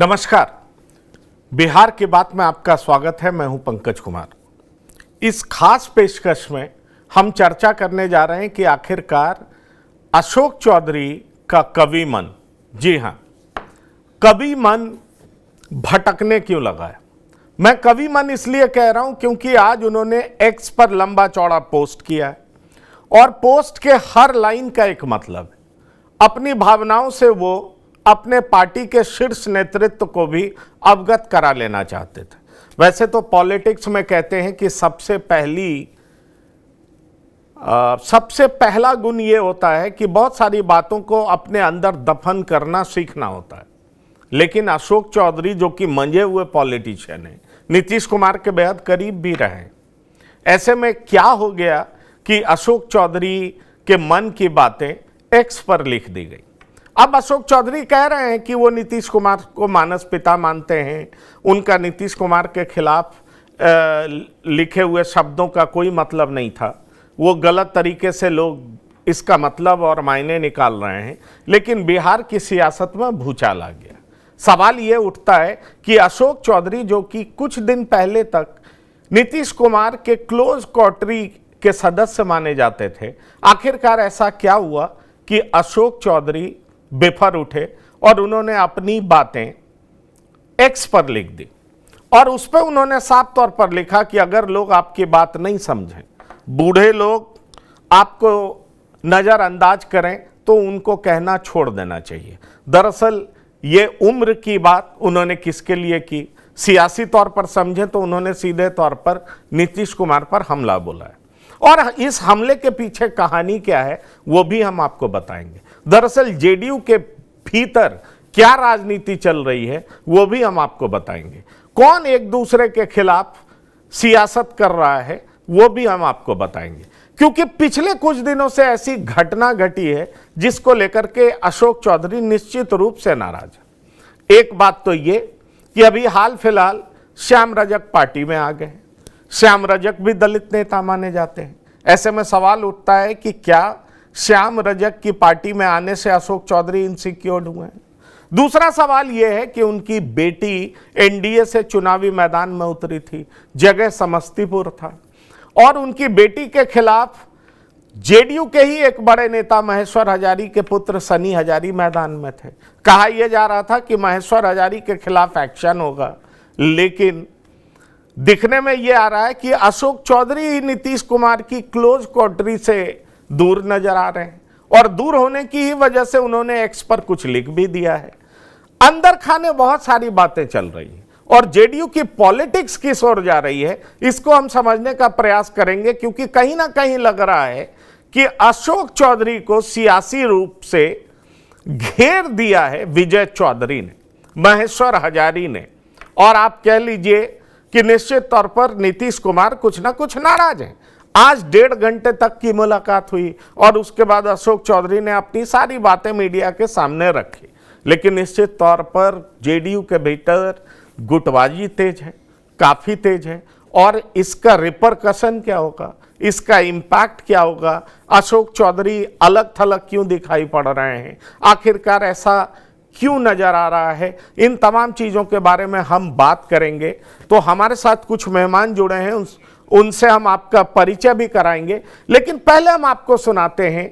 नमस्कार। बिहार की बात में आपका स्वागत है। मैं हूं पंकज कुमार। इस खास पेशकश में हम चर्चा करने जा रहे हैं कि आखिरकार अशोक चौधरी का कवि मन, जी हां, कवि मन भटकने क्यों लगा है। मैं कवि मन इसलिए कह रहा हूं क्योंकि आज उन्होंने एक्स पर लंबा चौड़ा पोस्ट किया है और पोस्ट के हर लाइन का एक मतलब है। अपनी भावनाओं से वो अपने पार्टी के शीर्ष नेतृत्व को भी अवगत करा लेना चाहते थे। वैसे तो पॉलिटिक्स में कहते हैं कि सबसे पहला गुण ये होता है कि बहुत सारी बातों को अपने अंदर दफन करना सीखना होता है। लेकिन अशोक चौधरी, जो कि मंजे हुए पॉलिटिशियन हैं, नीतीश कुमार के बेहद करीब भी रहे, ऐसे में क्या हो गया कि अशोक चौधरी के मन की बातें एक्स पर लिख दी गई। अब अशोक चौधरी कह रहे हैं कि वो नीतीश कुमार को मानस पिता मानते हैं, उनका नीतीश कुमार के खिलाफ लिखे हुए शब्दों का कोई मतलब नहीं था, वो गलत तरीके से लोग इसका मतलब और मायने निकाल रहे हैं। लेकिन बिहार की सियासत में भूचाल आ गया। सवाल ये उठता है कि अशोक चौधरी, जो कि कुछ दिन पहले तक नीतीश कुमार के क्लोज कोटरी के सदस्य माने जाते थे, आखिरकार ऐसा क्या हुआ कि अशोक चौधरी बेफर उठे और उन्होंने अपनी बातें एक्स पर लिख दी। और उस पर उन्होंने साफ तौर पर लिखा कि अगर लोग आपकी बात नहीं समझें, बूढ़े लोग आपको नज़रअंदाज करें, तो उनको कहना छोड़ देना चाहिए। दरअसल ये उम्र की बात उन्होंने किसके लिए की, सियासी तौर पर समझें तो उन्होंने सीधे तौर पर नीतीश कुमार पर हमला बोला है। और इस हमले के पीछे कहानी क्या है वो भी हम आपको बताएंगे। दरअसल जेडीयू के भीतर क्या राजनीति चल रही है वो भी हम आपको बताएंगे। कौन एक दूसरे के खिलाफ सियासत कर रहा है वो भी हम आपको बताएंगे, क्योंकि पिछले कुछ दिनों से ऐसी घटना घटी है जिसको लेकर के अशोक चौधरी निश्चित रूप से नाराज है। एक बात तो ये कि अभी हाल फिलहाल श्याम रजक पार्टी में आ गए। श्याम रजक भी दलित नेता माने जाते हैं। ऐसे में सवाल उठता है कि क्या श्याम रजक की पार्टी में आने से अशोक चौधरी इनसिक्योर्ड हुए हैं। दूसरा सवाल यह है कि उनकी बेटी एनडीए से चुनावी मैदान में उतरी थी, जगह समस्तीपुर था, और उनकी बेटी के खिलाफ जेडीयू के ही एक बड़े नेता महेश्वर हजारी के पुत्र सनी हजारी मैदान में थे। कहा यह जा रहा था कि महेश्वर हजारी के खिलाफ एक्शन होगा, लेकिन दिखने में यह आ रहा है कि अशोक चौधरी ही नीतीश कुमार की क्लोज कोटरी से दूर नजर आ रहे हैं, और दूर होने की ही वजह से उन्होंने एक्स पर कुछ लिख भी दिया है। अंदर खाने बहुत सारी बातें चल रही हैं और जेडीयू की पॉलिटिक्स किस ओर जा रही है इसको हम समझने का प्रयास करेंगे, क्योंकि कहीं ना कहीं लग रहा है कि अशोक चौधरी को सियासी रूप से घेर दिया है विजय चौधरी ने, महेश्वर हजारी ने, और आप कह लीजिए कि निश्चित तौर पर नीतीश कुमार कुछ ना कुछ नाराज हैं। आज 1.5 घंटे तक की मुलाकात हुई और उसके बाद अशोक चौधरी ने अपनी सारी बातें मीडिया के सामने रखी, लेकिन निश्चित तौर पर जेडीयू के भीतर गुटबाजी तेज है, काफ़ी तेज है, और इसका रिपरकशन क्या होगा, इसका इम्पैक्ट क्या होगा, अशोक चौधरी अलग थलग क्यों दिखाई पड़ रहे हैं, आखिरकार ऐसा क्यों नजर आ रहा है, इन तमाम चीज़ों के बारे में हम बात करेंगे। तो हमारे साथ कुछ मेहमान जुड़े हैं, उनसे हम आपका परिचय भी कराएंगे, लेकिन पहले हम आपको सुनाते हैं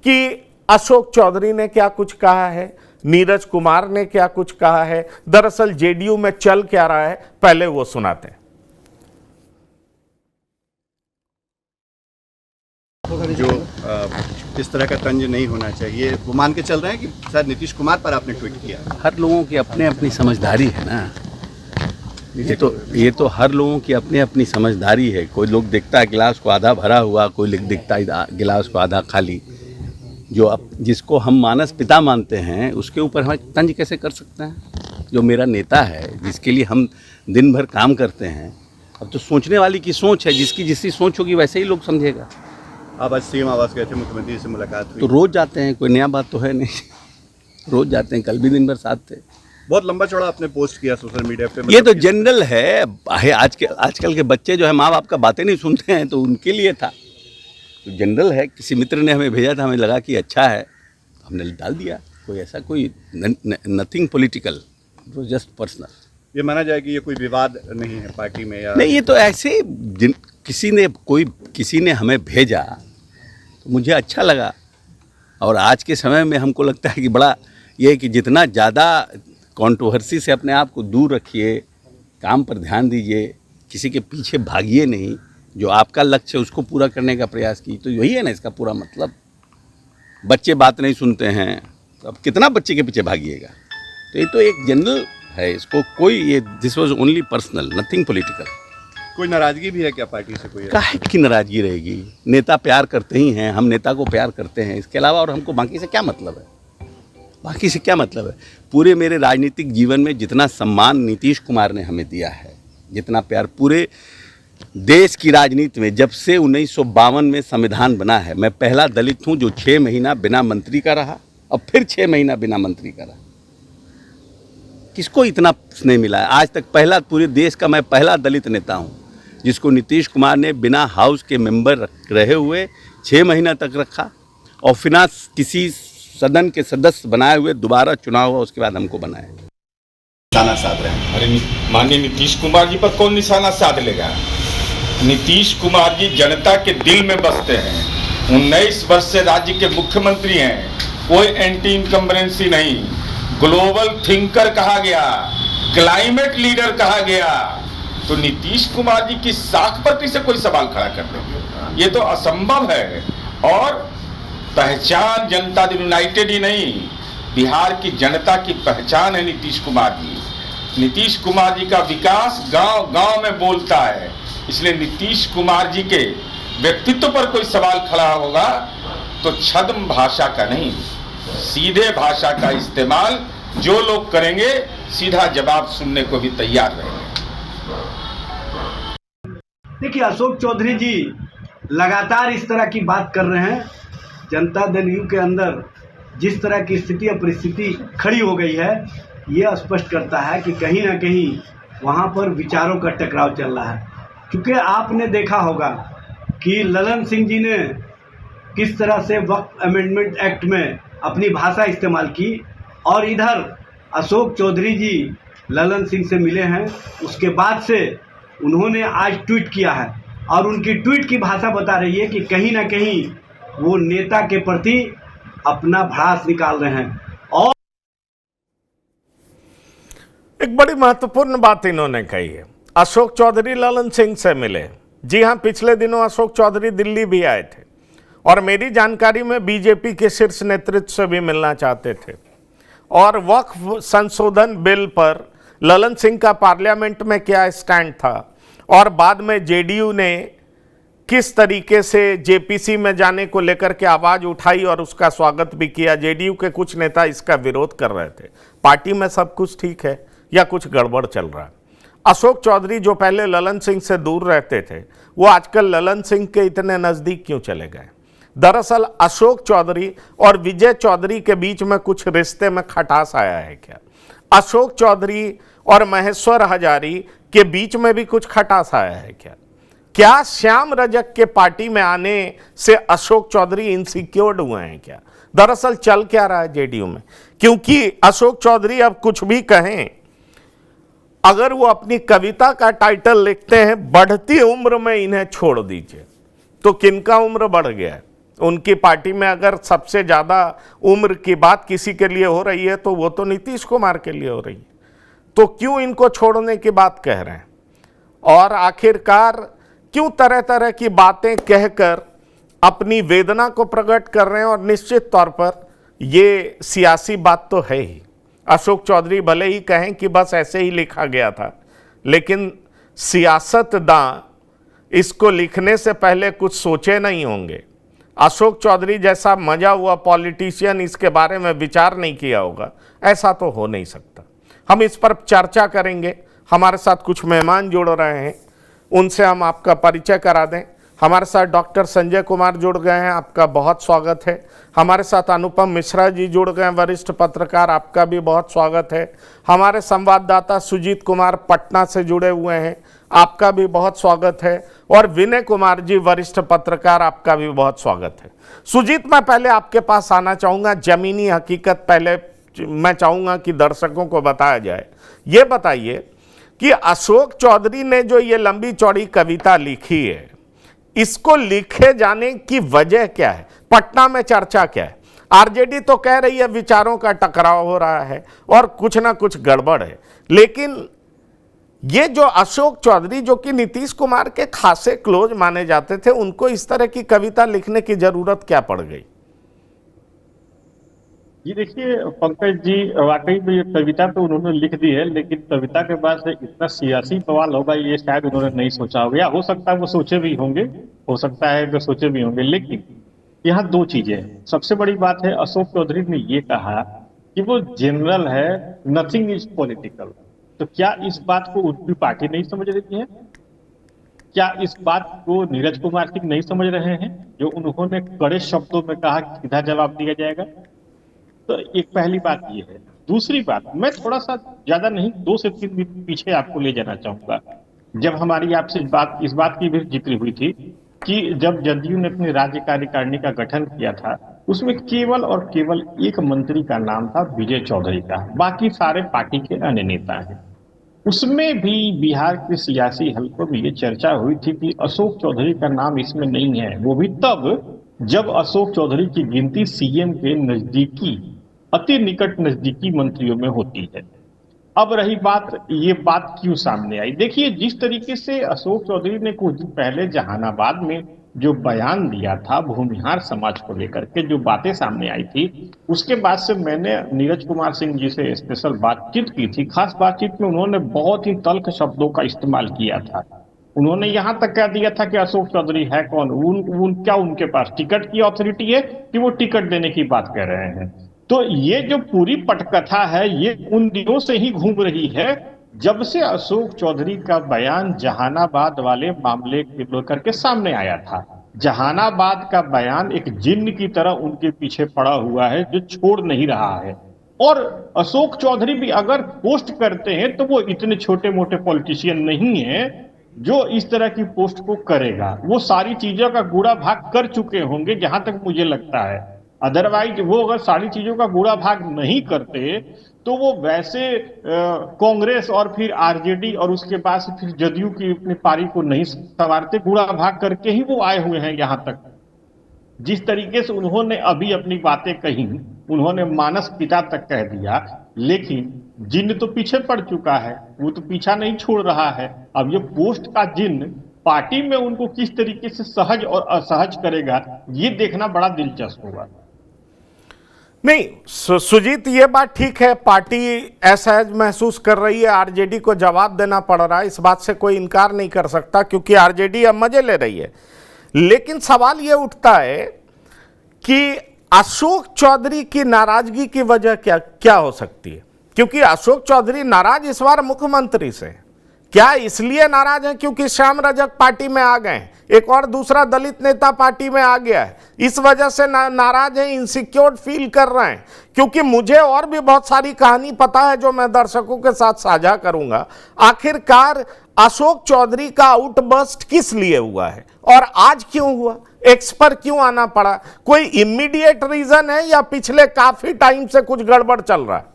कि अशोक चौधरी ने क्या कुछ कहा है, नीरज कुमार ने क्या कुछ कहा है, दरअसल जेडीयू में चल क्या रहा है, पहले वो सुनाते हैं। जो इस तरह का तंज नहीं होना चाहिए, वो मान के चल रहे हैं कि शायद नीतीश कुमार पर आपने ट्वीट किया। हर लोगों की अपने अपनी समझदारी है ना, ये तो हर लोगों की अपनी अपनी समझदारी है। कोई लोग देखता है गिलास को आधा भरा हुआ, कोई लोग देखता है गिलास को आधा खाली। जिसको हम मानस पिता मानते हैं उसके ऊपर हम तंज कैसे कर सकते हैं। जो मेरा नेता है, जिसके लिए हम दिन भर काम करते हैं, अब तो सोचने वाली की सोच है, जिसकी जिसकी सोच होगी वैसे ही लोग समझेगा। आप आज सीएम आवास गए थे, मुख्यमंत्री से मुलाकात हुई। तो रोज़ जाते हैं, कोई नया बात तो है नहीं, रोज़ जाते हैं, कल भी दिन भर साथ थे। बहुत लंबा चौड़ा आपने पोस्ट किया सोशल मीडिया पे। ये तो जनरल है, आजकल के बच्चे जो है माँ बाप का बातें नहीं सुनते हैं, तो उनके लिए था, तो जनरल है। किसी मित्र ने हमें भेजा था, हमें लगा कि अच्छा है, हमने डाल दिया। कोई ऐसा कोई nothing political. It was just personal. ये माना जाए कि ये कोई विवाद नहीं है पार्टी में, या नहीं, ये तो ऐसे किसी ने हमें भेजा तो मुझे अच्छा लगा। और आज के समय में हमको लगता है कि बड़ा ये है कि जितना ज़्यादा कंट्रोवर्सी से अपने आप को दूर रखिए, काम पर ध्यान दीजिए, किसी के पीछे भागिए नहीं, जो आपका लक्ष्य है उसको पूरा करने का प्रयास कीजिए। तो यही है ना इसका पूरा मतलब। बच्चे बात नहीं सुनते हैं तो अब कितना बच्चे के पीछे भागिएगा। तो ये तो एक जनरल है, इसको कोई ये this was only personal, nothing political. कोई नाराजगी भी है क्या पार्टी से? कोई काहे की नाराजगी रहेगी? नेता प्यार करते ही हैं, हम नेता को प्यार करते हैं, इसके अलावा और हमको बाकी से क्या मतलब है? बाकी से क्या मतलब है? पूरे मेरे राजनीतिक जीवन में जितना सम्मान नीतीश कुमार ने हमें दिया है, जितना प्यार पूरे देश की राजनीति में, जब से 1952 में संविधान बना है, मैं पहला दलित हूं जो 6 महीना बिना मंत्री का रहा और फिर 6 महीना बिना मंत्री का रहा। किसको इतना स्नेह मिला है आज तक? पूरे देश का मैं पहला दलित नेता हूं जिसको नीतीश कुमार ने बिना हाउस के मेंबर रहे हुए 6 महीना तक रखा और फिर किसी सदन के सदस्य बनाए हुए दोबारा चुनाव हुआ, उसके बाद हमको बनाया। निशाना साध रहे हैं। अरे माननीय नीतीश कुमार जी पर कौन निशाना साध लेगा? नीतीश कुमार जी जनता के दिल में बसते हैं। 19 वर्ष से राज्य के मुख्यमंत्री हैं, कोई एंटी इनकम्बरेंसी नहीं, ग्लोबल थिंकर कहा गया, क्लाइमेट लीडर कहा गया। तो नीतीश कुमार जी की साख पर से कोई सवाल खड़ा कर देंगे? ये तो असंभव है। और पहचान जनता दल यूनाइटेड ही नहीं, बिहार की जनता की पहचान है नीतीश कुमार जी। नीतीश कुमार जी का विकास गांव गांव में बोलता है, इसलिए नीतीश कुमार जी के व्यक्तित्व पर कोई सवाल खड़ा होगा तो छद्म भाषा का नहीं, सीधे भाषा का इस्तेमाल जो लोग करेंगे, सीधा जवाब सुनने को भी तैयार रहेंगे। देखिए, अशोक चौधरी जी लगातार इस तरह की बात कर रहे हैं। जनता दल यू के अंदर जिस तरह की स्थिति और परिस्थिति खड़ी हो गई है, ये स्पष्ट करता है कि कहीं ना कहीं वहाँ पर विचारों का टकराव चल रहा है। क्योंकि आपने देखा होगा कि ललन सिंह जी ने किस तरह से वक्फ अमेंडमेंट एक्ट में अपनी भाषा इस्तेमाल की, और इधर अशोक चौधरी जी ललन सिंह से मिले हैं, उसके बाद से उन्होंने आज ट्वीट किया है और उनकी ट्वीट की भाषा बता रही है कि कहीं ना कहीं वो नेता के प्रति अपना भड़ास निकाल रहे हैं। और एक बड़ी महत्वपूर्ण बात इन्होंने कही है, अशोक चौधरी ललन सिंह से मिले। जी हां, पिछले दिनों अशोक चौधरी दिल्ली भी आए थे और मेरी जानकारी में बीजेपी के शीर्ष नेतृत्व से भी मिलना चाहते थे। और वक्फ संशोधन बिल पर ललन सिंह का पार्लियामेंट में क्या स्टैंड था और बाद में जेडीयू ने किस तरीके से जेपीसी में जाने को लेकर के आवाज उठाई और उसका स्वागत भी किया। जेडीयू के कुछ नेता इसका विरोध कर रहे थे। पार्टी में सब कुछ ठीक है या कुछ गड़बड़ चल रहा है? अशोक चौधरी जो पहले ललन सिंह से दूर रहते थे, वो आजकल ललन सिंह के इतने नजदीक क्यों चले गए? दरअसल अशोक चौधरी और विजय चौधरी के बीच में कुछ रिश्ते में खटास आया है क्या? अशोक चौधरी और महेश्वर हजारी के बीच में भी कुछ खटास आया है क्या? क्या श्याम रजक के पार्टी में आने से अशोक चौधरी इनसिक्योर्ड हुए हैं क्या? दरअसल चल क्या रहा है जेडीयू में? क्योंकि अशोक चौधरी अब कुछ भी कहें, अगर वो अपनी कविता का टाइटल लिखते हैं बढ़ती उम्र में इन्हें छोड़ दीजिए, तो किनका उम्र बढ़ गया है? उनकी पार्टी में अगर सबसे ज्यादा उम्र की बात किसी के लिए हो रही है तो वो तो नीतीश कुमार के लिए हो रही है। तो क्यों इनको छोड़ने की बात कह रहे हैं? और आखिरकार क्यों तरह तरह की बातें कहकर अपनी वेदना को प्रकट कर रहे हैं? और निश्चित तौर पर ये सियासी बात तो है ही। अशोक चौधरी भले ही कहें कि बस ऐसे ही लिखा गया था, लेकिन सियासतदान इसको लिखने से पहले कुछ सोचे नहीं होंगे। अशोक चौधरी जैसा मजा हुआ पॉलिटिशियन इसके बारे में विचार नहीं किया होगा, ऐसा तो हो नहीं सकता। हम इस पर चर्चा करेंगे। हमारे साथ कुछ मेहमान जुड़ रहे हैं, उनसे हम आपका परिचय करा दें। हमारे साथ डॉक्टर संजय कुमार जुड़ गए हैं, आपका बहुत स्वागत है। हमारे साथ अनुपम मिश्रा जी जुड़ गए, वरिष्ठ पत्रकार, आपका भी बहुत स्वागत है। हमारे संवाददाता सुजीत कुमार पटना से जुड़े हुए हैं, आपका भी बहुत स्वागत है। और विनय कुमार जी वरिष्ठ पत्रकार, आपका भी बहुत स्वागत है। सुजीत, मैं पहले आपके पास आना चाहूँगा, जमीनी हकीकत पहले मैं चाहूंगा कि दर्शकों को बताया जाए। ये बताइए कि अशोक चौधरी ने जो ये लंबी चौड़ी कविता लिखी है, इसको लिखे जाने की वजह क्या है? पटना में चर्चा क्या है? आरजेडी तो कह रही है विचारों का टकराव हो रहा है और कुछ ना कुछ गड़बड़ है, लेकिन ये जो अशोक चौधरी जो कि नीतीश कुमार के खासे क्लोज माने जाते थे, उनको इस तरह की कविता लिखने की जरूरत क्या पड़ गई? जी देखिए पंकज जी, वाकई में ये कविता तो उन्होंने लिख दी है, लेकिन कविता के बाद से इतना सियासी सवाल होगा ये शायद उन्होंने नहीं सोचा होगा, या हो सकता है वो सोचे भी होंगे, हो सकता है कि सोचे भी होंगे। लेकिन यहाँ दो चीजें हैं। सबसे बड़ी बात है, अशोक चौधरी ने ये कहा कि वो जनरल है, नथिंग इज पॉलिटिकल। तो क्या इस बात को उनकी पार्टी नहीं समझ रही है? क्या इस बात को नीरज कुमार सिंह नहीं समझ रहे हैं, जो उन्होंने कड़े शब्दों में कहा कि सीधा जवाब दिया जाएगा? तो एक पहली बात ये है। दूसरी बात, मैं थोड़ा सा ज्यादा नहीं 2 से 3 मिनट पीछे आपको ले जाना चाहूंगा। जब हमारी आपसे इस बात की भी जिक्र हुई थी कि जब जदयू ने अपनी राज्य कार्यकारिणी का गठन किया था, उसमें केवल और केवल एक मंत्री का नाम था, विजय चौधरी का, बाकी सारे पार्टी के अन्य नेता हैं। उसमें भी बिहार के सियासी हलकों में ये चर्चा हुई थी कि अशोक चौधरी का नाम इसमें नहीं है, वो भी तब जब अशोक चौधरी की गिनती सीएम के नजदीकी, अति निकट नजदीकी मंत्रियों में होती है। अब रही बात, ये बात क्यों सामने आई? देखिए, जिस तरीके से अशोक चौधरी ने कुछ दिन पहले जहानाबाद में जो बयान दिया था भूमिहार समाज को लेकर के, जो बातें सामने आई थी, उसके बाद से मैंने नीरज कुमार सिंह जी से स्पेशल बातचीत की थी। खास बातचीत में उन्होंने बहुत ही तल्ख शब्दों का इस्तेमाल किया था। उन्होंने यहां तक कह दिया था कि अशोक चौधरी है कौन, क्या उनके पास टिकट की अथॉरिटी है कि वो टिकट देने की बात कर रहे हैं? तो ये जो पूरी पटकथा है, ये उन दिनों से ही घूम रही है जब से अशोक चौधरी का बयान जहानाबाद वाले मामले को लेकर के सामने आया था। जहानाबाद का बयान एक जिन्न की तरह उनके पीछे पड़ा हुआ है, जो छोड़ नहीं रहा है। और अशोक चौधरी भी अगर पोस्ट करते हैं तो वो इतने छोटे मोटे पॉलिटिशियन नहीं है जो इस तरह की पोस्ट को करेगा। वो सारी चीजों का गुड़ा भाग कर चुके होंगे, जहां तक मुझे लगता है। अदरवाइज वो अगर सारी चीजों का गुड़ा भाग नहीं करते तो वो वैसे कांग्रेस और फिर आरजेडी और उसके बाद से फिर जदयू की अपनी पारी को नहीं संवारते, गुड़ा भाग करके ही वो आए हुए हैं यहां तक। जिस तरीके से उन्होंने अभी अपनी बातें कही, उन्होंने मानस पिता तक कह दिया, लेकिन जिन्न तो पीछे पड़ चुका है, वो तो पीछा नहीं छोड़ रहा है। अब ये पोस्ट का जिन्न पार्टी में उनको किस तरीके से सहज और असहज करेगा, ये देखना बड़ा दिलचस्प होगा। नहीं सुजीत, ये बात ठीक है, पार्टी असहज महसूस कर रही है, आरजेडी को जवाब देना पड़ रहा है, इस बात से कोई इनकार नहीं कर सकता, क्योंकि आरजेडी अब मजे ले रही है। लेकिन सवाल ये उठता है कि अशोक चौधरी की नाराजगी की वजह क्या हो सकती है? क्योंकि अशोक चौधरी नाराज इस बार मुख्यमंत्री से, क्या इसलिए नाराज हैं क्योंकि श्याम रजक पार्टी में आ गए, एक और दूसरा दलित नेता पार्टी में आ गया है, इस वजह से नाराज हैं, इनसिक्योर फील कर रहे हैं? क्योंकि मुझे और भी बहुत सारी कहानी पता है जो मैं दर्शकों के साथ साझा करूंगा। आखिरकार अशोक चौधरी का आउटबर्स्ट किस लिए हुआ है और आज क्यों हुआ, एक्स पर क्यों आना पड़ा? कोई इमीडिएट रीजन है या पिछले काफी टाइम से कुछ गड़बड़ चल रहा है?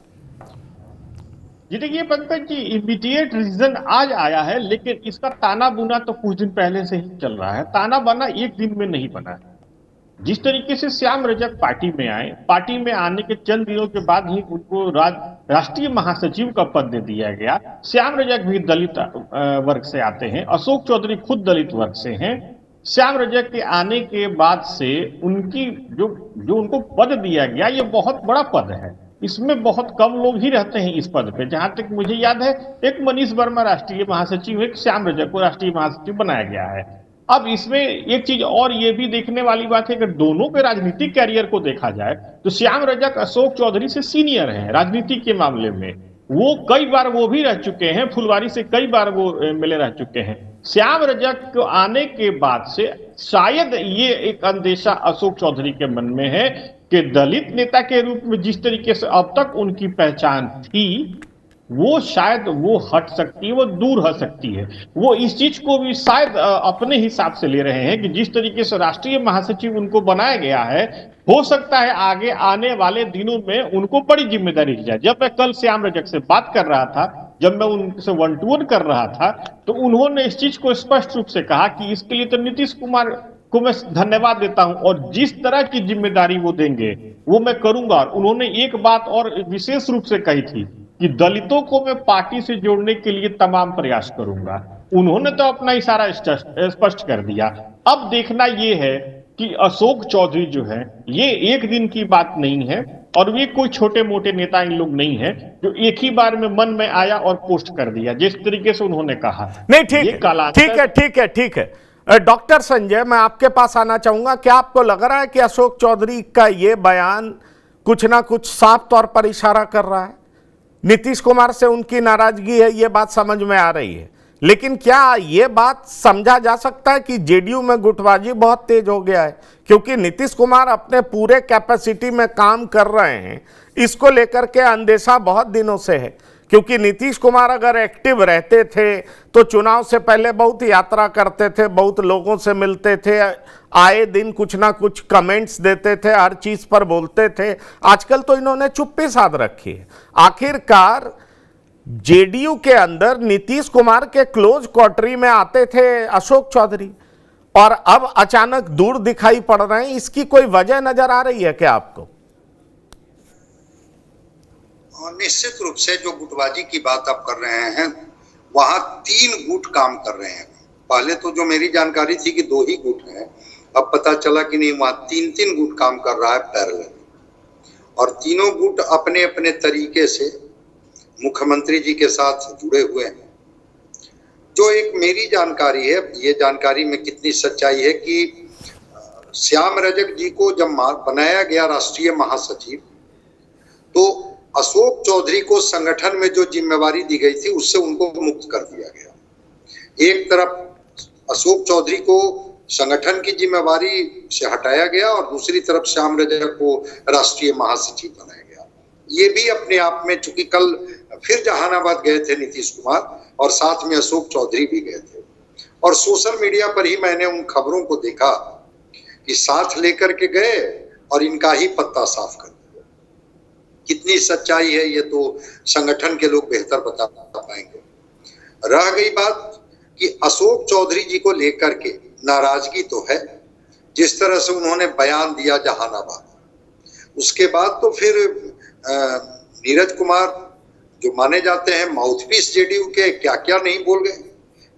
जी देखिए पंकज जी, इमीडिएट रीजन आज आया है, लेकिन इसका ताना बुना तो कुछ दिन पहले से ही चल रहा है। ताना बना एक दिन में नहीं बना है। जिस तरीके से श्याम रजक पार्टी में आए, पार्टी में आने के चंद दिनों के बाद ही उनको राष्ट्रीय महासचिव का पद दे दिया गया। श्याम रजक भी दलित वर्ग से आते हैं, अशोक चौधरी खुद दलित वर्ग से हैं। श्याम रजक के आने के बाद से उनकी जो उनको पद दिया गया, ये बहुत बड़ा पद है। इसमें बहुत कम लोग ही रहते हैं इस पद पे। जहां तक मुझे याद है, एक मनीष वर्मा राष्ट्रीय महासचिव, एक श्याम रजक को राष्ट्रीय महासचिव बनाया गया है। अब इसमें एक चीज और ये भी देखने वाली बात है कि दोनों के राजनीतिक कैरियर को देखा जाए तो श्याम रजक अशोक चौधरी से सीनियर हैं राजनीति के मामले में। वो कई बार वो भी रह चुके हैं, फुलवारी से कई बार वो मिले रह चुके हैं। श्याम रजक को आने के बाद से शायद ये एक अंदेशा अशोक चौधरी के मन में है कि दलित नेता के रूप में जिस तरीके से अब तक उनकी पहचान थी, वो शायद वो हट सकती है, वो दूर हो सकती है। वो इस चीज को भी शायद अपने हिसाब से ले रहे हैं कि जिस तरीके से राष्ट्रीय महासचिव उनको बनाया गया है, हो सकता है आगे आने वाले दिनों में उनको बड़ी जिम्मेदारी दी जाए। जब मैं कल श्याम रजक से बात कर रहा था, जब मैं उनसे 1-to-1 कर रहा था, तो उन्होंने इस चीज को स्पष्ट रूप से कहा कि इसके लिए तो नीतीश कुमार को मैं धन्यवाद देता हूं और जिस तरह की जिम्मेदारी वो देंगे वो मैं करूंगा। उन्होंने एक बात और विशेष रूप से कही थी कि दलितों को मैं पार्टी से जोड़ने के लिए तमाम प्रयास करूंगा। उन्होंने तो अपना इशारा स्पष्ट कर दिया। अब देखना ये है कि अशोक चौधरी जो है, ये एक दिन की बात नहीं है और वे कोई छोटे मोटे नेता इन लोग नहीं है जो एक ही बार में मन में आया और पोस्ट कर दिया, जिस तरीके से उन्होंने कहा। नहीं, ठीक है। डॉक्टर संजय, मैं आपके पास आना चाहूंगा। क्या आपको लग रहा है कि अशोक चौधरी का यह बयान कुछ ना कुछ साफ तौर पर इशारा कर रहा है? नीतीश कुमार से उनकी नाराजगी है, यह बात समझ में आ रही है, लेकिन क्या यह बात समझा जा सकता है कि जेडीयू में गुटबाजी बहुत तेज हो गया है? क्योंकि नीतीश कुमार अपने पूरे कैपेसिटी में काम कर रहे हैं, इसको लेकर के अंदेशा बहुत दिनों से है। क्योंकि नीतीश कुमार अगर एक्टिव रहते थे तो चुनाव से पहले बहुत यात्रा करते थे, बहुत लोगों से मिलते थे, आए दिन कुछ ना कुछ कमेंट्स देते थे, हर चीज पर बोलते थे। आजकल तो इन्होंने चुप्पी साध रखी है। आखिरकार जेडीयू के अंदर नीतीश कुमार के क्लोज क्वार्टरी में आते थे अशोक चौधरी, और अब अचानक दूर दिखाई पड़ रहे हैं। इसकी कोई वजह नजर आ रही है क्या आपको? निश्चित रूप से जो गुटबाजी की बात आप कर रहे हैं, वहां 3 गुट काम कर रहे हैं। पहले तो जो मेरी जानकारी थी कि 2 ही गुट हैं, अब पता चला कि नहीं, वहां 3 गुट काम कर रहा है पैरेलल, और तीनों गुट अपने अपने तरीके से मुख्यमंत्री जी के साथ जुड़े हुए हैं। जो एक मेरी जानकारी है, ये जानकारी में कितनी सच्चाई है कि श्याम रजक जी को जब बनाया गया राष्ट्रीय महासचिव, तो अशोक चौधरी को संगठन में जो जिम्मेवारी दी गई थी उससे उनको मुक्त कर दिया गया। एक तरफ अशोक चौधरी को संगठन की जिम्मेवारी से हटाया गया और दूसरी तरफ श्याम रजक को राष्ट्रीय महासचिव बनाया गया। ये भी अपने आप में, चूंकि कल फिर जहानाबाद गए थे नीतीश कुमार और साथ में अशोक चौधरी भी गए थे, और सोशल मीडिया पर ही मैंने उन खबरों को देखा कि साथ लेकर के गए और इनका ही पत्ता साफ कर दिया। कितनी सच्चाई है ये तो संगठन के लोग बेहतर बता पाएंगे। रह गई बात कि अशोक चौधरी जी को लेकर के नाराजगी तो है, जिस तरह से उन्होंने बयान दिया जहानाबाद, उसके बाद तो फिर नीरज कुमार जो माने जाते हैं माउथपीस जेडीयू के, क्या क्या नहीं बोल गए।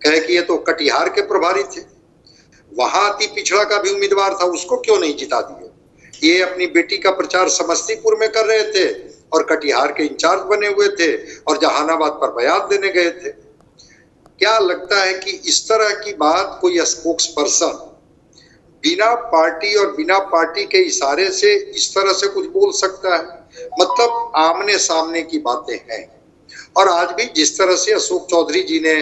कहे कि ये तो कटिहार के प्रभारी थे, वहां अति पिछड़ा का भी उम्मीदवार था, उसको क्यों नहीं जिता दिए। ये अपनी बेटी का प्रचार समस्तीपुर में कर रहे थे और कटिहार के इंचार्ज बने हुए थे और जहानाबाद पर बयान देने गए थे। क्या लगता है कि इस तरह की बात कोई स्पोक्स पर्सन बिना पार्टी और बिना पार्टी के इशारे से इस तरह से कुछ बोल सकता है? मतलब आमने सामने की बातें हैं। और आज भी जिस तरह से अशोक चौधरी जी ने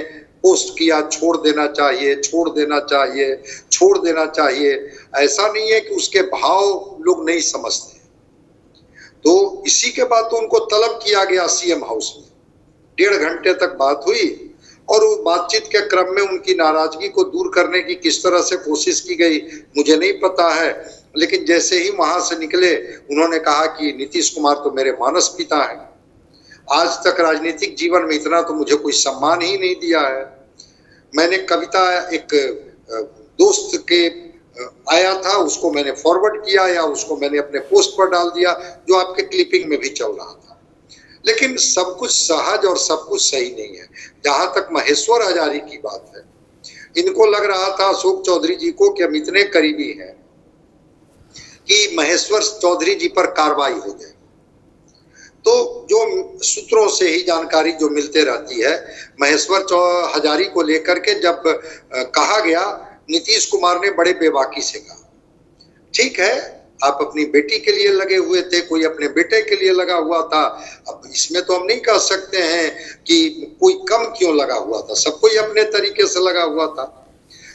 पोस्ट किया, छोड़ देना चाहिए, छोड़ देना चाहिए, छोड़ देना चाहिए, ऐसा नहीं है कि उसके भाव लोग नहीं समझते। तो इसी के बाद तो उनको तलब किया गया सीएम हाउस में, 1.5 घंटे तक बात हुई और उस बातचीत के क्रम में उनकी नाराजगी को दूर करने की किस तरह से कोशिश की गई मुझे नहीं पता है, लेकिन जैसे ही वहां से निकले उन्होंने कहा कि नीतीश कुमार तो मेरे मानस पिता हैं, आज तक राजनीतिक जीवन में इतना तो मुझे कोई सम्मान ही नहीं दिया है। मैंने कविता एक दोस्त के आया था, उसको मैंने फॉरवर्ड किया या उसको मैंने अपने पोस्ट पर डाल दिया, जो आपके क्लिपिंग में भी चल रहा था। लेकिन सब कुछ सहज और सब कुछ सही नहीं है। जहां तक महेश्वर हजारी की बात है, इनको लग रहा था अशोक चौधरी जी को कि हम इतने करीबी हैं कि महेश्वर चौधरी जी पर कार्रवाई हो जाए। तो जो सूत्रों से ही जानकारी जो मिलते रहती है, महेश्वर हजारी को लेकर के जब कहा गया, नीतीश कुमार ने बड़े बेबाकी से कहा, ठीक है आप अपनी बेटी के लिए लगे हुए थे, कोई अपने बेटे के लिए लगा हुआ था, अब इसमें तो हम नहीं कह सकते हैं कि कोई कम क्यों लगा हुआ था, सब कोई अपने तरीके से लगा हुआ था।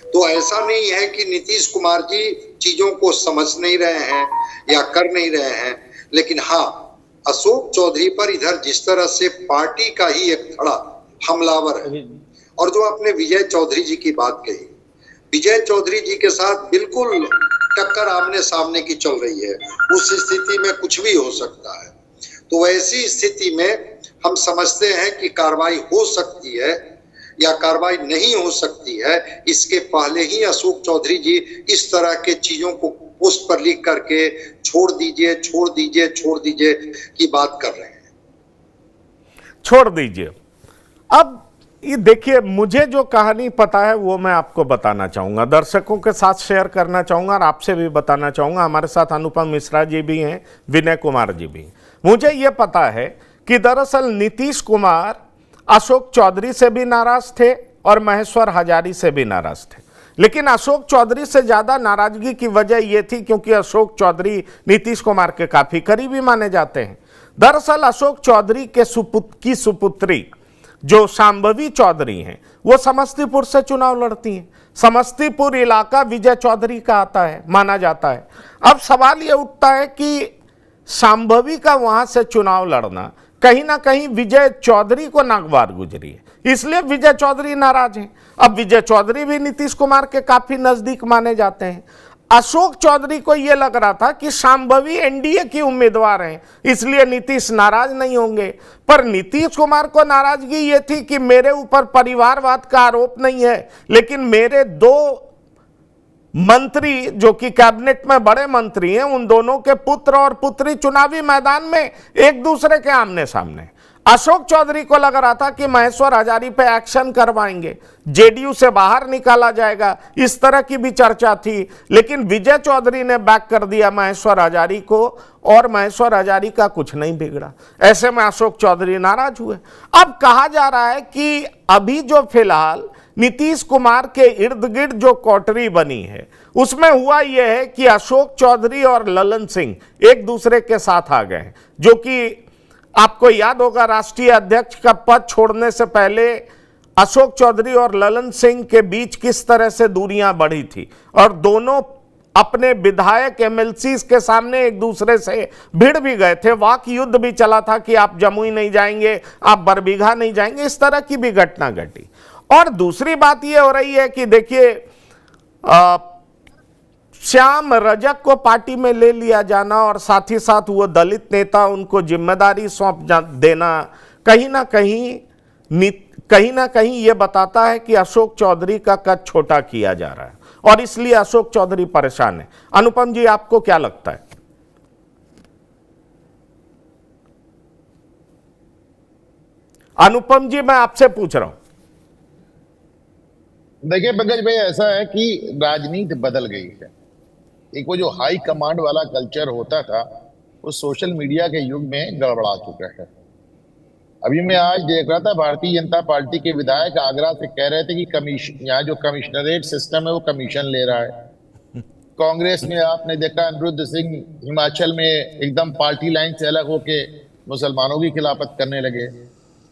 तो ऐसा नहीं है कि नीतीश कुमार जी चीजों को समझ नहीं रहे हैं या कर नहीं रहे हैं, लेकिन हाँ अशोक चौधरी पर इधर जिस तरह से पार्टी का ही एक धड़ा हमलावर है, और जो आपने विजय चौधरी जी की बात कही, विजय चौधरी जी के साथ बिल्कुल टक्कर आमने सामने की चल रही है, उस स्थिति में कुछ भी हो सकता है। तो ऐसी स्थिति में हम समझते हैं कि कार्रवाई हो सकती है या कार्रवाई नहीं हो सकती है, इसके पहले ही अशोक चौधरी जी इस तरह के चीजों को पोस्ट पर लिख करके छोड़ दीजिए छोड़ दीजिए छोड़ दीजिए की बात कर रहे हैं। छोड़ दीजिए। अब ये देखिए, मुझे जो कहानी पता है वो मैं आपको बताना चाहूंगा, दर्शकों के साथ शेयर करना चाहूंगा और आपसे भी बताना चाहूंगा। हमारे साथ अनुपम मिश्रा जी भी हैं, विनय कुमार जी भी। मुझे ये पता है कि दरअसल नीतीश कुमार अशोक चौधरी से भी नाराज थे और महेश्वर हजारी से भी नाराज थे, लेकिन अशोक चौधरी से ज्यादा नाराजगी की वजह यह थी क्योंकि अशोक चौधरी नीतीश कुमार के काफी करीबी माने जाते हैं। दरअसल अशोक चौधरी के सुपुत्री जो शांभवी चौधरी हैं, वो समस्तीपुर से चुनाव लड़ती हैं। समस्तीपुर इलाका विजय चौधरी का आता है, माना जाता है। अब सवाल यह उठता है कि शांभवी का वहां से चुनाव लड़ना कहीं ना कहीं विजय चौधरी को नागवार गुजरी है, इसलिए विजय चौधरी नाराज हैं। अब विजय चौधरी भी नीतीश कुमार के काफी नजदीक माने जाते हैं। अशोक चौधरी को यह लग रहा था कि शांभवी एनडीए की उम्मीदवार हैं, इसलिए नीतीश नाराज नहीं होंगे। पर नीतीश कुमार को नाराजगी यह थी कि मेरे ऊपर परिवारवाद का आरोप नहीं है, लेकिन मेरे दो मंत्री जो कि कैबिनेट में बड़े मंत्री हैं, उन दोनों के पुत्र और पुत्री चुनावी मैदान में एक दूसरे के आमने सामने। अशोक चौधरी को लग रहा था कि महेश्वर हजारी पे एक्शन करवाएंगे, जेडीयू से बाहर निकाला जाएगा, इस तरह की भी चर्चा थी। लेकिन विजय चौधरी ने बैक कर दिया महेश्वर हजारी को और महेश्वर हजारी का कुछ नहीं बिगड़ा। ऐसे में अशोक चौधरी नाराज हुए। अब कहा जा रहा है कि अभी जो फिलहाल नीतीश कुमार के इर्द गिर्द जो कोटरी बनी है, उसमें हुआ यह है कि अशोक चौधरी और ललन सिंह एक दूसरे के साथ आ गए, जो कि आपको याद होगा राष्ट्रीय अध्यक्ष का पद छोड़ने से पहले अशोक चौधरी और ललन सिंह के बीच किस तरह से दूरियां बढ़ी थी और दोनों अपने विधायक एमएलसी के सामने एक दूसरे से भिड़ भी गए थे। वाक युद्ध भी चला था कि आप जमुई नहीं जाएंगे, आप बरबीघा नहीं जाएंगे, इस तरह की भी घटना घटी। और दूसरी बात यह हो रही है कि देखिए, श्याम रजक को पार्टी में ले लिया जाना और साथ ही साथ वो दलित नेता, उनको जिम्मेदारी सौंप देना कहीं ना कहीं ये बताता है कि अशोक चौधरी का कद छोटा किया जा रहा है और इसलिए अशोक चौधरी परेशान है। अनुपम जी, आपको क्या लगता है? अनुपम जी, मैं आपसे पूछ रहा हूं। देखिए पंकज भाई, ऐसा है कि राजनीति बदल गई है। एक वो जो हाई कमांड वाला कल्चर होता था, वो सोशल मीडिया के युग में गड़बड़ा चुका है। अभी मैं आज देख रहा था, भारतीय जनता पार्टी के विधायक आगरा से कह रहे थे कि यहाँ जो कमिश्नरेट सिस्टम है वो कमीशन ले रहा है। कांग्रेस में आपने देखा अनिरुद्ध सिंह हिमाचल में एकदम पार्टी लाइन से अलग होके मुसलमानों की खिलाफत करने लगे।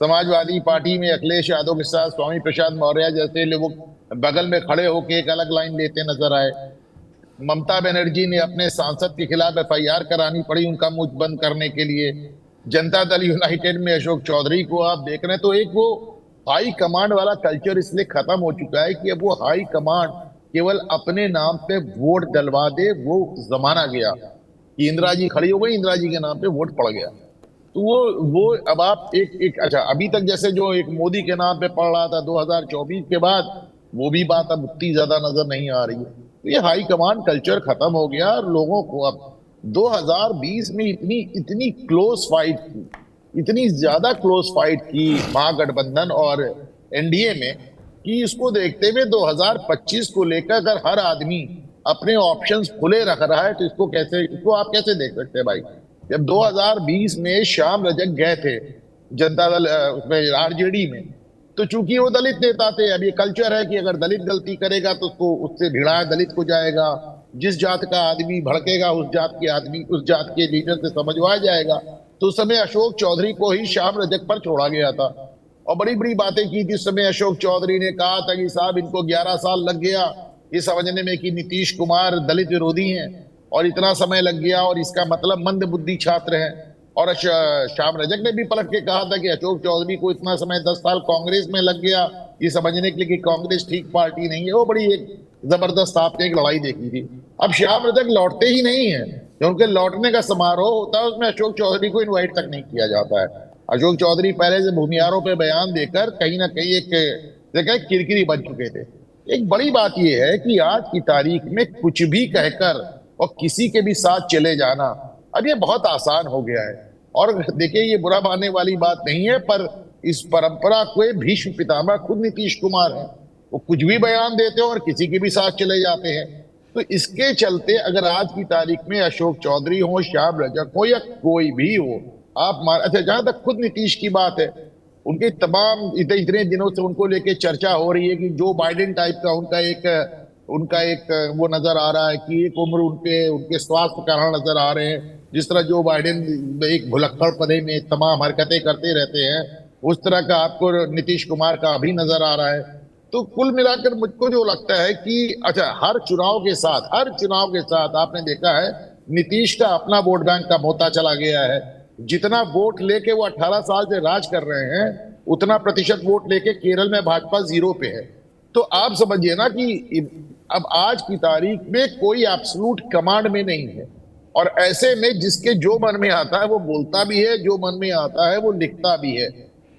समाजवादी पार्टी में अखिलेश यादव के साथ स्वामी प्रसाद मौर्य जैसे लोग बगल में खड़े होके एक अलग लाइन लेते नजर आए। ममता बनर्जी ने अपने सांसद के खिलाफ एफआईआर करानी पड़ी उनका मुंह बंद करने के लिए। जनता दल यूनाइटेड में अशोक चौधरी को आप देख रहे हैं, तो एक वो हाई कमांड वाला कल्चर इसलिए खत्म हो चुका है कि अब वो हाई कमांड केवल अपने नाम पे वोट डलवा दे, वो जमाना गया कि इंदिरा जी खड़ी हो गई, इंदिरा जी के नाम पे वोट पड़ गया। तो वो अब आप एक अच्छा, अभी तक जैसे जो एक मोदी के नाम पे पड़ रहा था 2024 के बाद, वो भी बात अब उतनी ज्यादा नजर नहीं आ रही है। तो ये हाई कमांड कल्चर खत्म हो गया और लोगों को अब 2020 में इतनी क्लोज फाइट की, इतनी ज्यादा क्लोज फाइट की महागठबंधन और एनडीए में, कि इसको देखते हुए 2025 को लेकर अगर हर आदमी अपने ऑप्शंस खुले रख रहा है तो इसको आप कैसे देख सकते हैं भाई? जब 2020 में श्याम रजक गए थे जनता दल उसमें आरजेडी में, तो चूंकि वो दलित नेता थे, अब ये कल्चर है कि अगर दलित गलती करेगा तो उसको उससे भिड़ाया दलित को जाएगा, जिस जात का आदमी भड़केगा उस जात के आदमी उस जात के लीडर से समझवाया जाएगा। तो उस समय अशोक चौधरी को ही श्याम रजक पर छोड़ा गया था और बड़ी बड़ी बातें की थी। उस समय अशोक चौधरी ने कहा था कि साहब इनको 11 साल लग गया ये समझने में कि नीतीश कुमार दलित विरोधी हैं और इतना समय लग गया और इसका मतलब मंद बुद्धि छात्र हैं। और श्याम रजक ने भी पलट के कहा था कि अशोक चौधरी को इतना समय 10 साल कांग्रेस में लग गया ये समझने के लिए कि कांग्रेस ठीक पार्टी नहीं है। वो बड़ी एक जबरदस्त आपने एक लड़ाई देखी थी। अब श्याम रजक लौटते ही नहीं है, जो उनके लौटने का समारोह होता है उसमें अशोक चौधरी को इन्वाइट तक नहीं किया जाता है। अशोक चौधरी पहले से भूमियारों पे बयान देकर कहीं ना कहीं एक जगह किरकिरी बन चुके थे। एक बड़ी बात यह है कि आज की तारीख में कुछ भी कहकर और किसी के भी साथ चले जाना अब ये बहुत आसान हो गया है। और देखिए ये बुरा मानने वाली बात नहीं है, पर इस परंपरा को भीष्म पितामह खुद नीतीश कुमार है। वो कुछ भी बयान देते हो और किसी के भी साथ चले जाते हैं। तो इसके चलते अगर आज की तारीख में अशोक चौधरी हो, श्याम रजक हो या कोई भी हो, आप मान अच्छा जहां तक खुद नीतीश की बात है, उनके तमाम इतने दिनों से उनको लेके चर्चा हो रही है कि जो बाइडेन टाइप का उनका एक वो नजर आ रहा है कि एक उम्र उनके स्वास्थ्य कारण नजर आ रहे हैं। जिस तरह जो बाइडेन एक भुलक्कड़ पदे में तमाम हरकतें करते रहते हैं, उस तरह का आपको नीतीश कुमार का अभी नजर आ रहा है। तो कुल मिलाकर मुझको जो लगता है कि अच्छा हर चुनाव के साथ आपने देखा है नीतीश का अपना वोट बैंक कम होता चला गया है। जितना वोट लेके वो 18 साल से राज कर रहे हैं, उतना प्रतिशत वोट लेके केरल में भाजपा 0 पे है। तो आप समझिए ना कि अब आज की तारीख में कोई एब्सोल्यूट कमांड में नहीं है, और ऐसे में जिसके जो मन में आता है वो बोलता भी है, जो मन में आता है वो लिखता भी है।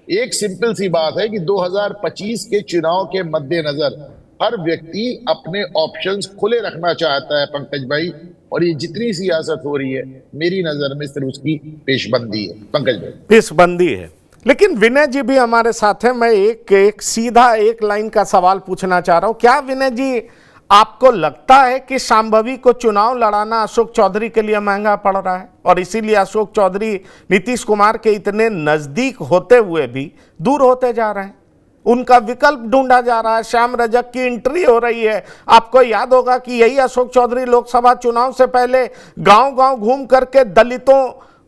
एक सिंपल सी बात है कि 2025 के चुनाव के मद्देनजर हर व्यक्ति अपने ऑप्शंस खुले रखना चाहता है पंकज भाई, और ये जितनी सियासत हो रही है मेरी नजर में सिर्फ उसकी पेशबंदी है। पंकज भाई पेशबंदी है। लेकिन विनय जी भी हमारे साथ हैं। मैं एक सीधा एक लाइन का सवाल पूछना चाह रहा हूं। क्या विनय जी आपको लगता है कि शांभवी को चुनाव लड़ाना अशोक चौधरी के लिए महंगा पड़ रहा है, और इसीलिए अशोक चौधरी नीतीश कुमार के इतने नजदीक होते हुए भी दूर होते जा रहे हैं, उनका विकल्प ढूंढा जा रहा है? श्याम रजक की एंट्री हो रही है। आपको याद होगा कि यही अशोक चौधरी लोकसभा चुनाव से पहले गांव-गांव घूम करके दलितों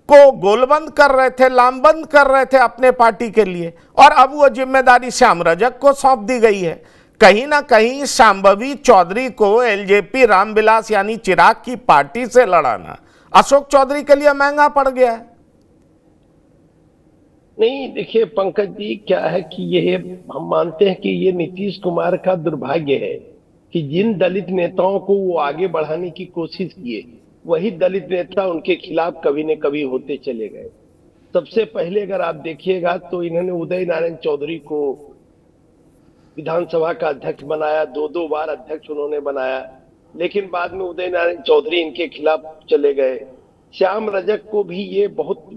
को गोलबंद कर रहे थे, लामबंद कर रहे थे अपने पार्टी के लिए, और अब वो जिम्मेदारी श्याम रजक को सौंप दी गई है। कहीं ना कहीं शांभवी चौधरी को एलजेपी रामविलास यानी चिराग की पार्टी से लड़ाना अशोक चौधरी के लिए महंगा पड़ गया है। नहीं, देखिए पंकज जी, क्या है कि ये हम मानते हैं कि ये नीतीश कुमार का दुर्भाग्य है कि जिन दलित नेताओं को वो आगे बढ़ाने की कोशिश किए, वही दलित नेता उनके खिलाफ कभी न कभी होते चले गए। सबसे पहले अगर आप देखिएगा तो इन्होंने उदय नारायण चौधरी को विधानसभा का अध्यक्ष बनाया, 2 बार अध्यक्ष उन्होंने बनाया, लेकिन बाद में उदय नारायण चौधरी इनके खिलाफ चले गए। श्याम रजक को भी ये बहुत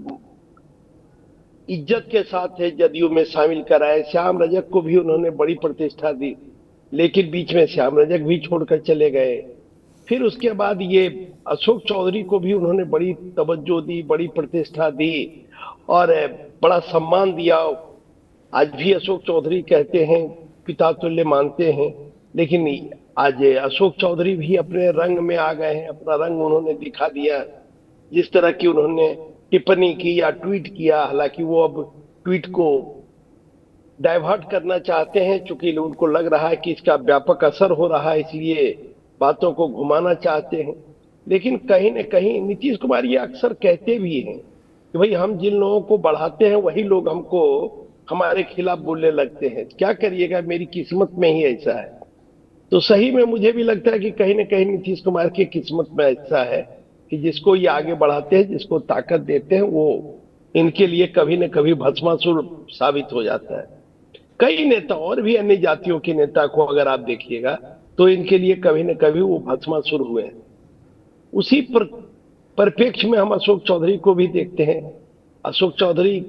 इज्जत के साथ जदयू में शामिल कराए। श्याम रजक को भी उन्होंने बड़ी प्रतिष्ठा दी, लेकिन बीच में श्याम रजक भी छोड़कर चले गए। फिर उसके बाद ये अशोक चौधरी को भी उन्होंने बड़ी तवज्जो दी, बड़ी प्रतिष्ठा दी और बड़ा सम्मान दिया। आज भी अशोक चौधरी कहते हैं पिता तुल्य मानते हैं, लेकिन आज अशोक चौधरी भी अपने रंग में आ गए हैं, अपना रंग उन्होंने दिखा दिया। जिस तरह की उन्होंने टिप्पणी की या ट्वीट किया, हालांकि वो अब ट्वीट को डाइवर्ट करना चाहते हैं, चूंकि उनको लग रहा है कि इसका व्यापक असर हो रहा है, इसलिए बातों को घुमाना चाहते हैं। लेकिन कहीं न कहीं नीतीश कुमार ये अक्सर कहते भी हैं कि भाई हम जिन लोगों को बढ़ाते हैं वही लोग हमको हमारे खिलाफ बोलने लगते हैं। क्या करिएगा, मेरी किस्मत में ही ऐसा है। तो सही में मुझे भी लगता है कि कहीं न कहीं नीतीश कुमार की किस्मत में ऐसा है कि जिसको ये आगे बढ़ाते हैं, जिसको ताकत देते हैं, वो इनके लिए कभी न कभी भस्मासुर साबित हो जाता है। कई नेता और भी अन्य जातियों के नेता को अगर आप देखिएगा तो इनके लिए कभी न कभी वो भस्मासुर हुए हैं। उसी परिप्रेक्ष्य में हम अशोक चौधरी को भी देखते हैं। अशोक चौधरी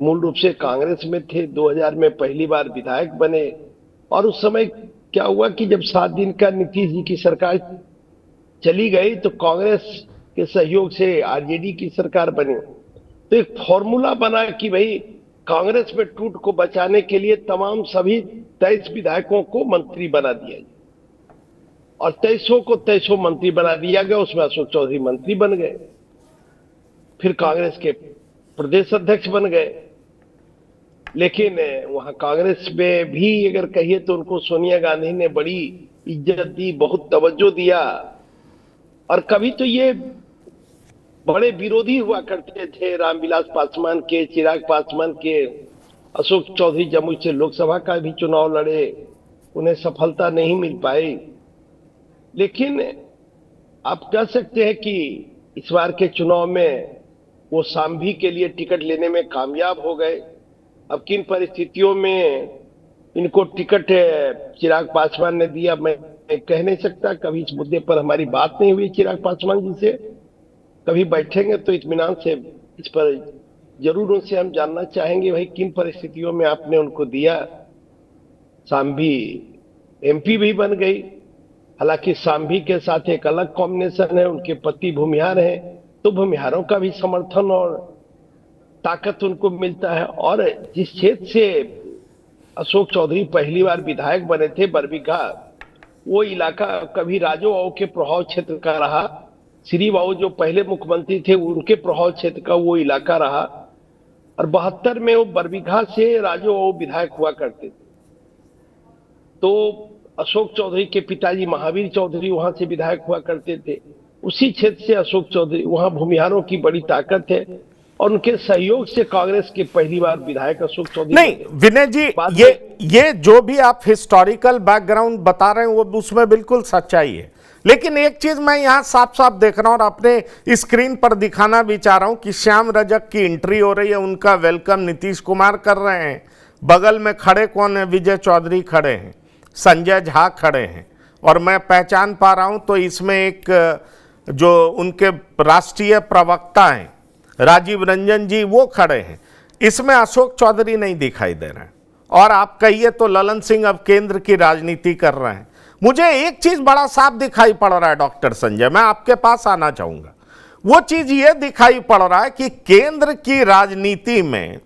मूल रूप से कांग्रेस में थे, 2000 में पहली बार विधायक बने, और उस समय क्या हुआ कि जब 7 दिन का नीतीश जी की सरकार चली गई तो कांग्रेस के सहयोग से आरजेडी की सरकार बनी। तो एक फॉर्मूला बना कि भाई कांग्रेस में टूट को बचाने के लिए तमाम सभी 23 विधायकों को मंत्री बना दिया जाए, और 2300 को 2300 मंत्री बना दिया गया। उसमें अशोक चौधरी मंत्री बन गए, फिर कांग्रेस के प्रदेश अध्यक्ष बन गए। लेकिन वहां कांग्रेस में भी अगर कहिए तो उनको सोनिया गांधी ने बड़ी इज्जत दी, बहुत तवज्जो दिया, और कभी तो ये बड़े विरोधी हुआ करते थे, रामविलास पासवान के, चिराग पासवान के। अशोक चौधरी जमुई से लोकसभा का भी चुनाव लड़े, उन्हें सफलता नहीं मिल पाई। लेकिन आप कह सकते हैं कि इस बार के चुनाव में वो शांभी के लिए टिकट लेने में कामयाब हो गए। अब किन परिस्थितियों में इनको टिकट चिराग पासवान ने दिया, मैं कह नहीं सकता। कभी इस मुद्दे पर हमारी बात नहीं हुई चिराग पासवान जी से। कभी बैठेंगे तो इत्मीनान से इस पर जरूर उनसे हम जानना चाहेंगे, भाई किन परिस्थितियों में आपने उनको दिया। शांभी एमपी भी बन गई, हालांकि शांभी के साथ एक अलग कॉम्बिनेशन है, उनके पति भूमिहार हैं, तो भूमिहारों का भी समर्थन और ताकत उनको मिलता है। और जिस क्षेत्र से अशोक चौधरी पहली बार विधायक बने थे, बरबीघा, वो इलाका कभी राजू बाबू के प्रभाव क्षेत्र का रहा। श्री बाबू जो पहले मुख्यमंत्री थे, उनके प्रभाव क्षेत्र का वो इलाका रहा। और 72 में वो बरबीघा से राजू बाबू विधायक हुआ करते थे। तो अशोक चौधरी के पिताजी महावीर चौधरी वहां से विधायक हुआ करते थे। उसी क्षेत्र से अशोक चौधरी, वहां भूमिहारों की बड़ी ताकत है और उनके सहयोग से कांग्रेस के पहली बार विधायक अशोक चौधरी। नहीं विनय जी, ये जो भी आप हिस्टोरिकल बैकग्राउंड बता रहे हैं वो उसमें बिल्कुल सच्चाई है। लेकिन एक चीज मैं यहां साफ साफ देख रहा हूं और अपने स्क्रीन पर दिखाना भी चाह रहा हूं कि श्याम रजक की एंट्री हो रही है, उनका वेलकम नीतीश कुमार कर रहे हैं। बगल में खड़े कौन है? विजय चौधरी खड़े हैं, संजय झा खड़े हैं, और मैं पहचान पा रहा हूं तो इसमें एक जो उनके राष्ट्रीय प्रवक्ता हैं राजीव रंजन जी, वो खड़े हैं। इसमें अशोक चौधरी नहीं दिखाई दे रहे हैं। और आप कहिए तो ललन सिंह अब केंद्र की राजनीति कर रहे हैं। मुझे एक चीज बड़ा साफ दिखाई पड़ रहा है डॉक्टर संजय, मैं आपके पास आना चाहूंगा। वो चीज ये दिखाई पड़ रहा है कि केंद्र की राजनीति में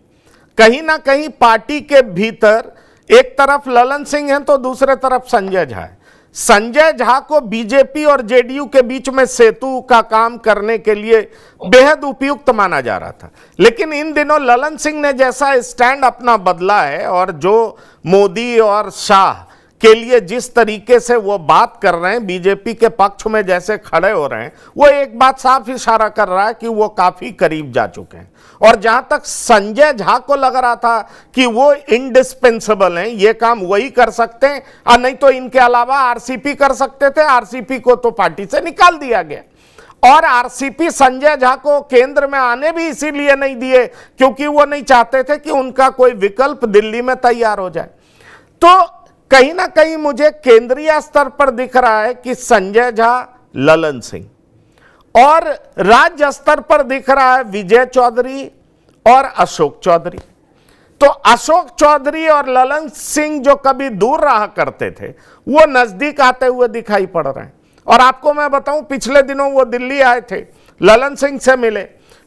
कहीं ना कहीं पार्टी के भीतर एक तरफ ललन सिंह है तो दूसरे तरफ संजय झा है। संजय झा को बीजेपी और जेडीयू के बीच में सेतु का काम करने के लिए बेहद उपयुक्त माना जा रहा था। लेकिन इन दिनों ललन सिंह ने जैसा स्टैंड अपना बदला है और जो मोदी और शाह के लिए जिस तरीके से वो बात कर रहे हैं, बीजेपी के पक्ष में जैसे खड़े हो रहे हैं, वो एक बात साफ इशारा कर रहा है कि वो काफी करीब जा चुके हैं। और जहां तक संजय झा को लग रहा था कि वो इंडिस्पेंसेबल हैं, ये काम वही कर सकते हैं और नहीं तो इनके अलावा आरसीपी कर सकते थे, आरसीपी को तो पार्टी से निकाल दिया गया। और आरसीपी संजय झा को केंद्र में आने भी इसीलिए नहीं दिए क्योंकि वो नहीं चाहते थे कि उनका कोई विकल्प दिल्ली में तैयार हो जाए। तो कहीं ना कहीं मुझे केंद्रीय स्तर पर दिख रहा है कि संजय झा, ललन सिंह, और राज्य स्तर पर दिख रहा है विजय चौधरी और अशोक चौधरी। तो अशोक चौधरी और ललन सिंह जो कभी दूर रहा करते थे, वो नजदीक आते हुए दिखाई पड़ रहे हैं। और आपको मैं बताऊं, पिछले दिनों वो दिल्ली आए थे, ललन सिंह से मिले,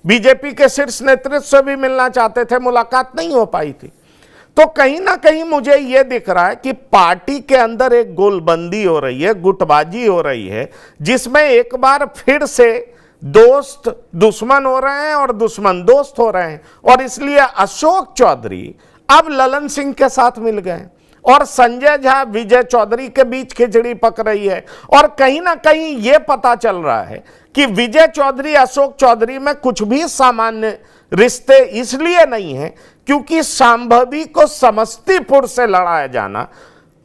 बीजेपी के शीर्ष नेतृत्व से भी मिलना चाहते थे, मुलाकात नहीं हो पाई थी। तो कहीं ना कहीं मुझे यह दिख रहा है कि पार्टी के अंदर एक गोलबंदी हो रही है, गुटबाजी हो रही है, जिसमें एक बार फिर से दोस्त दुश्मन हो रहे हैं और दुश्मन दोस्त हो रहे हैं। और इसलिए अशोक चौधरी अब ललन सिंह के साथ मिल गए और संजय झा विजय चौधरी के बीच खिचड़ी पक रही है। और कहीं ना कहीं यह पता चल रहा है कि विजय चौधरी अशोक चौधरी में कुछ भी सामान्य रिश्ते इसलिए नहीं है क्योंकि शांभवी को समस्तीपुर से लड़ाया जाना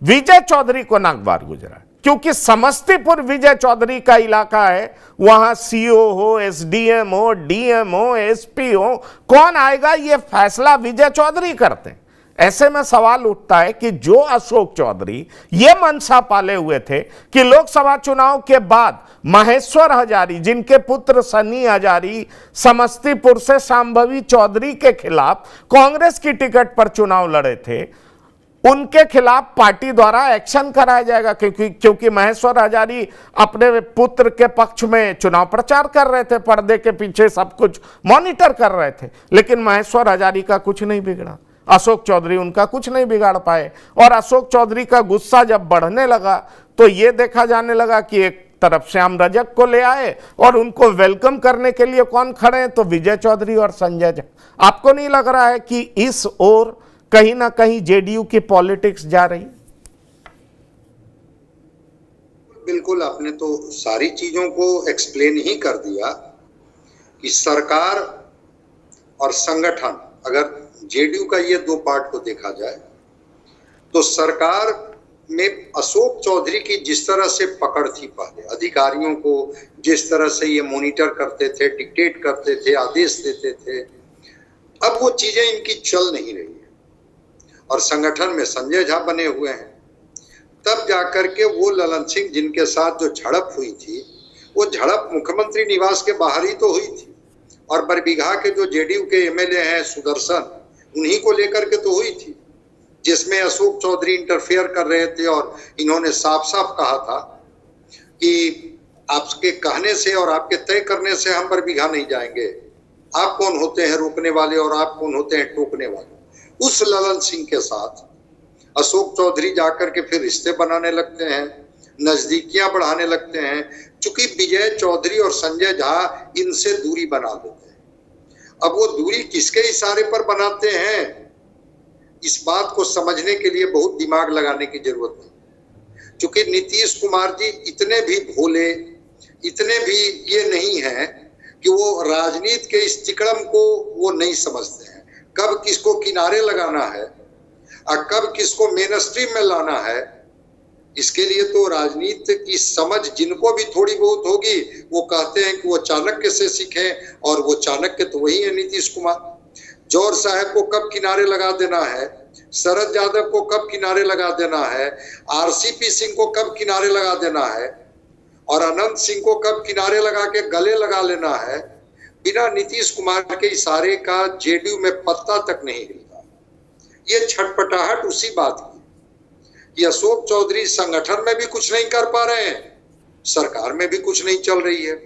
विजय चौधरी को नागवार गुजरा, क्योंकि समस्तीपुर विजय चौधरी का इलाका है। वहां सीओ हो, एसडीएम हो, डीएम हो, एसपी हो, कौन आएगा ये फैसला विजय चौधरी करते हैं। ऐसे में सवाल उठता है कि जो अशोक चौधरी ये मनसा पाले हुए थे कि लोकसभा चुनाव के बाद महेश्वर हजारी, जिनके पुत्र सनी हजारी समस्तीपुर से शांभवी चौधरी के खिलाफ कांग्रेस की टिकट पर चुनाव लड़े थे, उनके खिलाफ पार्टी द्वारा एक्शन कराया जाएगा, क्योंकि महेश्वर हजारी अपने पुत्र के पक्ष में चुनाव प्रचार कर रहे थे, पर्दे के पीछे सब कुछ मॉनिटर कर रहे थे। लेकिन महेश्वर हजारी का कुछ नहीं बिगड़ा, अशोक चौधरी उनका कुछ नहीं बिगाड़ पाए। और अशोक चौधरी का गुस्सा जब बढ़ने लगा तो यह देखा जाने लगा कि एक तरफ श्याम रजक को ले आए और उनको वेलकम करने के लिए कौन खड़े हैं? तो विजय चौधरी और संजय झा। आपको नहीं लग रहा है कि इस ओर कहीं ना कहीं जेडीयू की पॉलिटिक्स जा रही? बिल्कुल, आपने तो सारी चीजों को एक्सप्लेन ही कर दिया। कि सरकार और संगठन, अगर जेडीयू का ये दो पार्ट को देखा जाए तो सरकार में अशोक चौधरी की जिस तरह से पकड़ थी, पहले अधिकारियों को जिस तरह से ये मॉनिटर करते थे, डिक्टेट करते थे, आदेश देते थे, अब वो चीजें इनकी चल नहीं रही है। और संगठन में संजय झा बने हुए हैं, तब जाकर के वो ललन सिंह जिनके साथ जो झड़प हुई थी, वो झड़प मुख्यमंत्री निवास के बाहर ही तो हुई थी, और बरबीघा के जो जेडीयू के एमएलए हैं सुदर्शन, उन्हीं को लेकर के तो हुई थी, जिसमें अशोक चौधरी इंटरफेयर कर रहे थे। और इन्होंने साफ साफ कहा था कि आपके कहने से और आपके तय करने से हम बरबीघा नहीं जाएंगे, आप कौन होते हैं रोकने वाले और आप कौन होते हैं टोकने वाले। उस ललन सिंह के साथ अशोक चौधरी जाकर के फिर रिश्ते बनाने लगते हैं, नजदीकियां बढ़ाने लगते हैं, चूंकि विजय चौधरी और संजय झा इनसे दूरी बना देते हैं। अब वो दूरी किसके इशारे पर बनाते हैं, इस बात को समझने के लिए बहुत दिमाग लगाने की जरूरत नहीं। क्योंकि नीतीश कुमार जी इतने भी भोले, इतने भी ये नहीं है कि वो राजनीति के इस तिकड़म को वो नहीं समझते हैं, कब किसको किनारे लगाना है और कब किसको मेन स्ट्रीम में लाना है। इसके लिए तो राजनीति की समझ जिनको भी थोड़ी बहुत होगी, वो कहते हैं कि वो चाणक्य से सीखें, और वो चाणक्य तो वही है नीतीश कुमार। जौहर साहब को कब किनारे लगा देना है, शरद यादव को कब किनारे लगा देना है, आरसीपी सिंह को कब किनारे लगा देना है, और अनंत सिंह को कब किनारे लगा के गले लगा लेना है, बिना नीतीश कुमार के इशारे का जेडीयू में पत्ता तक नहीं हिलता। ये छटपटाहट उसी बात की कि अशोक चौधरी संगठन में भी कुछ नहीं कर पा रहे हैं, सरकार में भी कुछ नहीं चल रही है।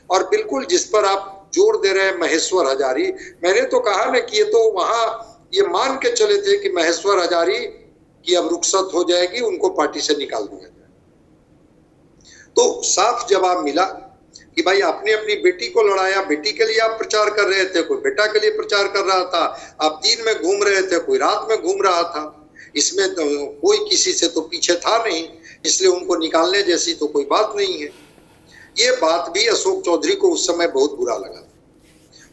और बिल्कुल जिस पर आप जोर दे रहे हैं महेश्वर हजारी, मैंने तो कहा ना कि ये तो वहां ये मान के चले थे कि महेश्वर हजारी की अब रुखसत हो जाएगी, उनको पार्टी से निकाल दिया जाए। तो साफ जवाब मिला कि भाई आपने अपनी बेटी को लड़ाया, बेटी के लिए आप प्रचार कर रहे थे, कोई बेटा के लिए प्रचार कर रहा था, आप दिन में घूम रहे थे, कोई रात में घूम रहा था, इसमें तो कोई किसी से तो पीछे था नहीं, इसलिए उनको निकालने जैसी तो कोई बात नहीं है। ये बात भी अशोक चौधरी को उस समय बहुत बुरा लगा